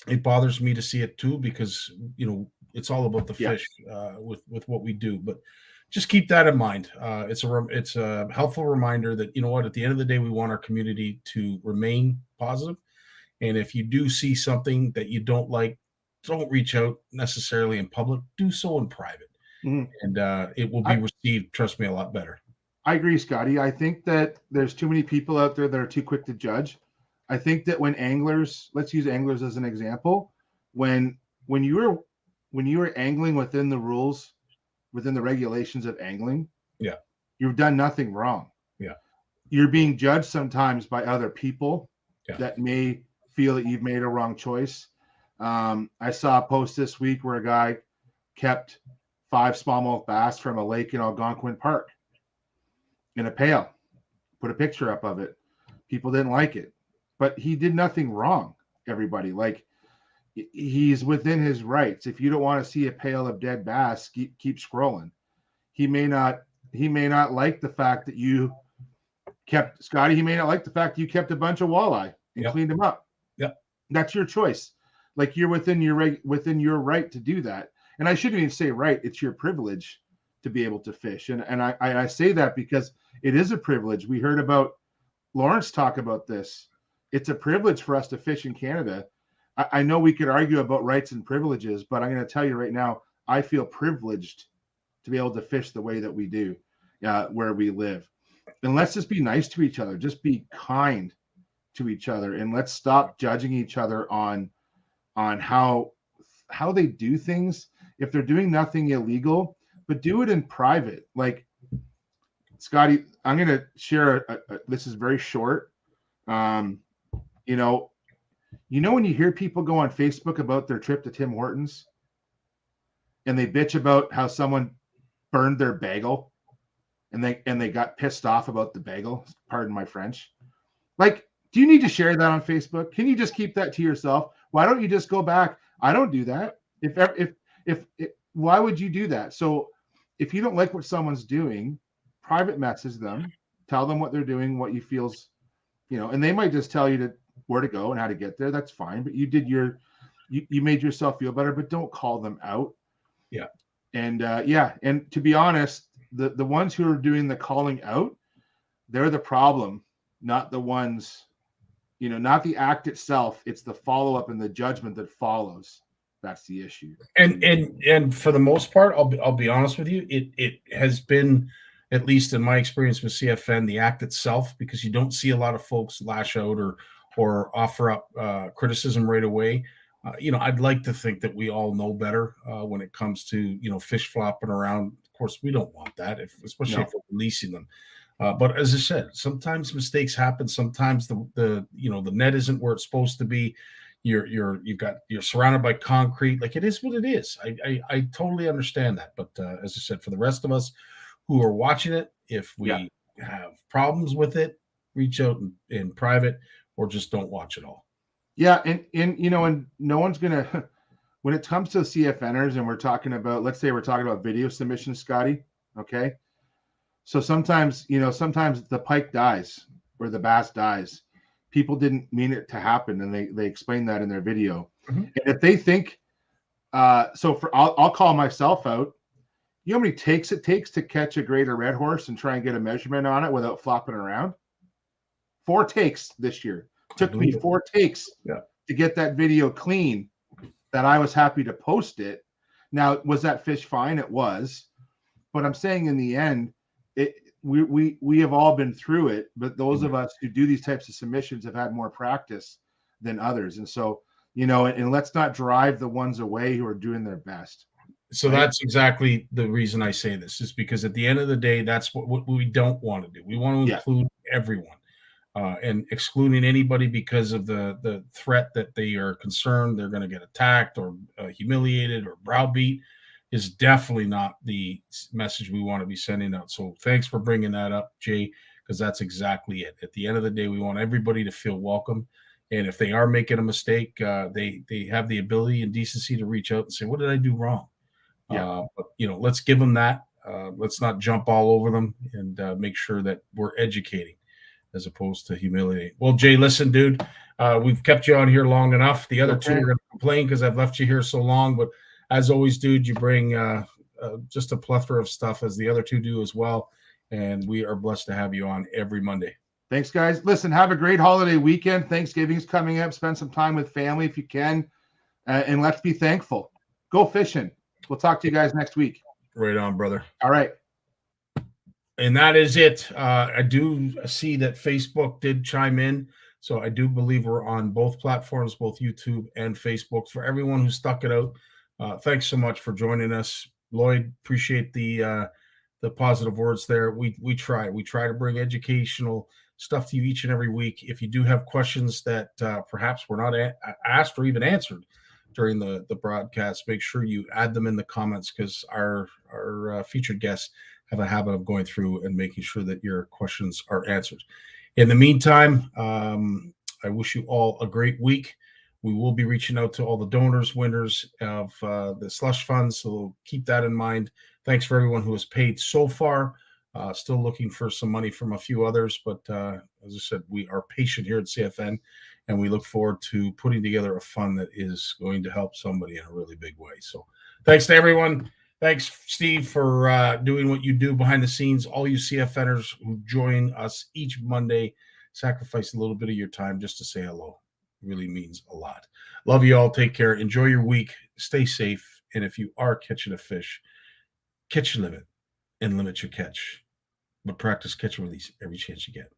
it bothers me to see it too, because it's all about the fish with what we do. But just keep that in mind. It's a helpful reminder that at the end of the day, we want our community to remain positive. And if you do see something that you don't like, don't reach out necessarily in public. Do so in private, and it will be received, trust me, a lot better. I agree, Scotty. I think that there's too many people out there that are too quick to judge. I think that when anglers, let's use anglers as an example, when you were angling within the rules, within the regulations of angling, you've done nothing wrong. You're being judged sometimes by other people that may feel that you've made a wrong choice. I saw a post this week where a guy kept 5 smallmouth bass from a lake in Algonquin Park in a pail, put a picture up of it. People didn't like it, but he did nothing wrong. Everybody, like, he's within his rights. If you don't want to see a pail of dead bass, keep scrolling. He may not like the fact that you kept, Scotty, he may not like the fact that you kept a bunch of walleye and cleaned them up. That's your choice. Like, you're within your right to do that. And I shouldn't even say right, it's your privilege to be able to fish. And I say that because it is a privilege. We heard about Lawrence talk about this. It's a privilege for us to fish in Canada. I know we could argue about rights and privileges, but I'm going to tell you right now, I feel privileged to be able to fish the way that we do where we live. And let's just be nice to each other. Just be kind to each other, and let's stop judging each other on how they do things. If they're doing nothing illegal, but do it in private. Like, Scotty, I'm going to share this is very short. When you hear people go on Facebook about their trip to Tim Hortons and they bitch about how someone burned their bagel and they got pissed off about the bagel, pardon my French. Like, do you need to share that on Facebook? Can you just keep that to yourself? Why don't you just go back? I don't do that. If why would you do that? So if you don't like what someone's doing, private message them, tell them what they're doing, what you feels, and they might just tell you where to go and how to get there. That's fine. But you made yourself feel better, but don't call them out. And and to be honest, the ones who are doing the calling out, they're the problem, not the ones, not the act itself. It's the follow-up and the judgment that follows. That's the issue. And for the most part, I'll be honest with you, it has been, at least in my experience with CFN, the act itself, because you don't see a lot of folks lash out or offer up criticism right away. I'd like to think that we all know better when it comes to fish flopping around. Of course, we don't want that, especially if we're releasing them. But as I said, sometimes mistakes happen. Sometimes the net isn't where it's supposed to be. You're surrounded by concrete. Like, it is what it is. I totally understand that. But as I said, for the rest of us who are watching it, if we have problems with it, reach out in private, or just don't watch it all. Yeah, and no one's gonna, when it comes to CFNers, and let's say we're talking about video submissions, Scotty. Okay, so sometimes the pike dies or the bass dies. People didn't mean it to happen, and they explain that in their video. And if they think, I'll call myself out. You know how many takes it takes to catch a greater red horse and try and get a measurement on it without flopping around? 4 takes this year. Took me 4 takes to get that video clean, that I was happy to post it. Now, was that fish fine? It was. But I'm saying in the end, we have all been through it, but those of us who do these types of submissions have had more practice than others. And so, and let's not drive the ones away who are doing their best. So that's exactly the reason I say this, is because at the end of the day, that's what we don't want to do. We want to include everyone, and excluding anybody because of the threat that they are concerned they're going to get attacked or humiliated or browbeat. is definitely not the message we want to be sending out. So thanks for bringing that up, Jay, because that's exactly it. At the end of the day, we want everybody to feel welcome. And if they are making a mistake, they have the ability and decency to reach out and say, what did I do wrong? Yeah. But, let's give them that. Let's not jump all over them, and make sure that we're educating as opposed to humiliating. Well, Jay, listen, dude, we've kept you on here long enough. The other two are going to complain because I've left you here so long. But as always, dude, you bring just a plethora of stuff, as the other two do as well. And we are blessed to have you on every Monday. Thanks, guys. Listen, have a great holiday weekend. Thanksgiving's coming up. Spend some time with family if you can. And let's be thankful. Go fishing. We'll talk to you guys next week. Right on, brother. All right. And that is it. I do see that Facebook did chime in. So I do believe we're on both platforms, both YouTube and Facebook. For everyone who stuck it out, thanks so much for joining us. Lloyd, appreciate the positive words there. We try to bring educational stuff to you each and every week. If you do have questions that perhaps were not asked or even answered during the broadcast, make sure you add them in the comments, because our featured guests have a habit of going through and making sure that your questions are answered. In the meantime, I wish you all a great week. We will be reaching out to all the donors, winners of the slush funds, so keep that in mind. Thanks for everyone who has paid so far. Still looking for some money from a few others, but as I said, we are patient here at CFN, and we look forward to putting together a fund that is going to help somebody in a really big way. So thanks to everyone. Thanks, Steve, for doing what you do behind the scenes. All you CFNers who join us each Monday, sacrifice a little bit of your time just to say hello. It really means a lot. Love you all. Take care. Enjoy your week. Stay safe. And if you are catching a fish, catch your limit and limit your catch. But practice catch and release every chance you get.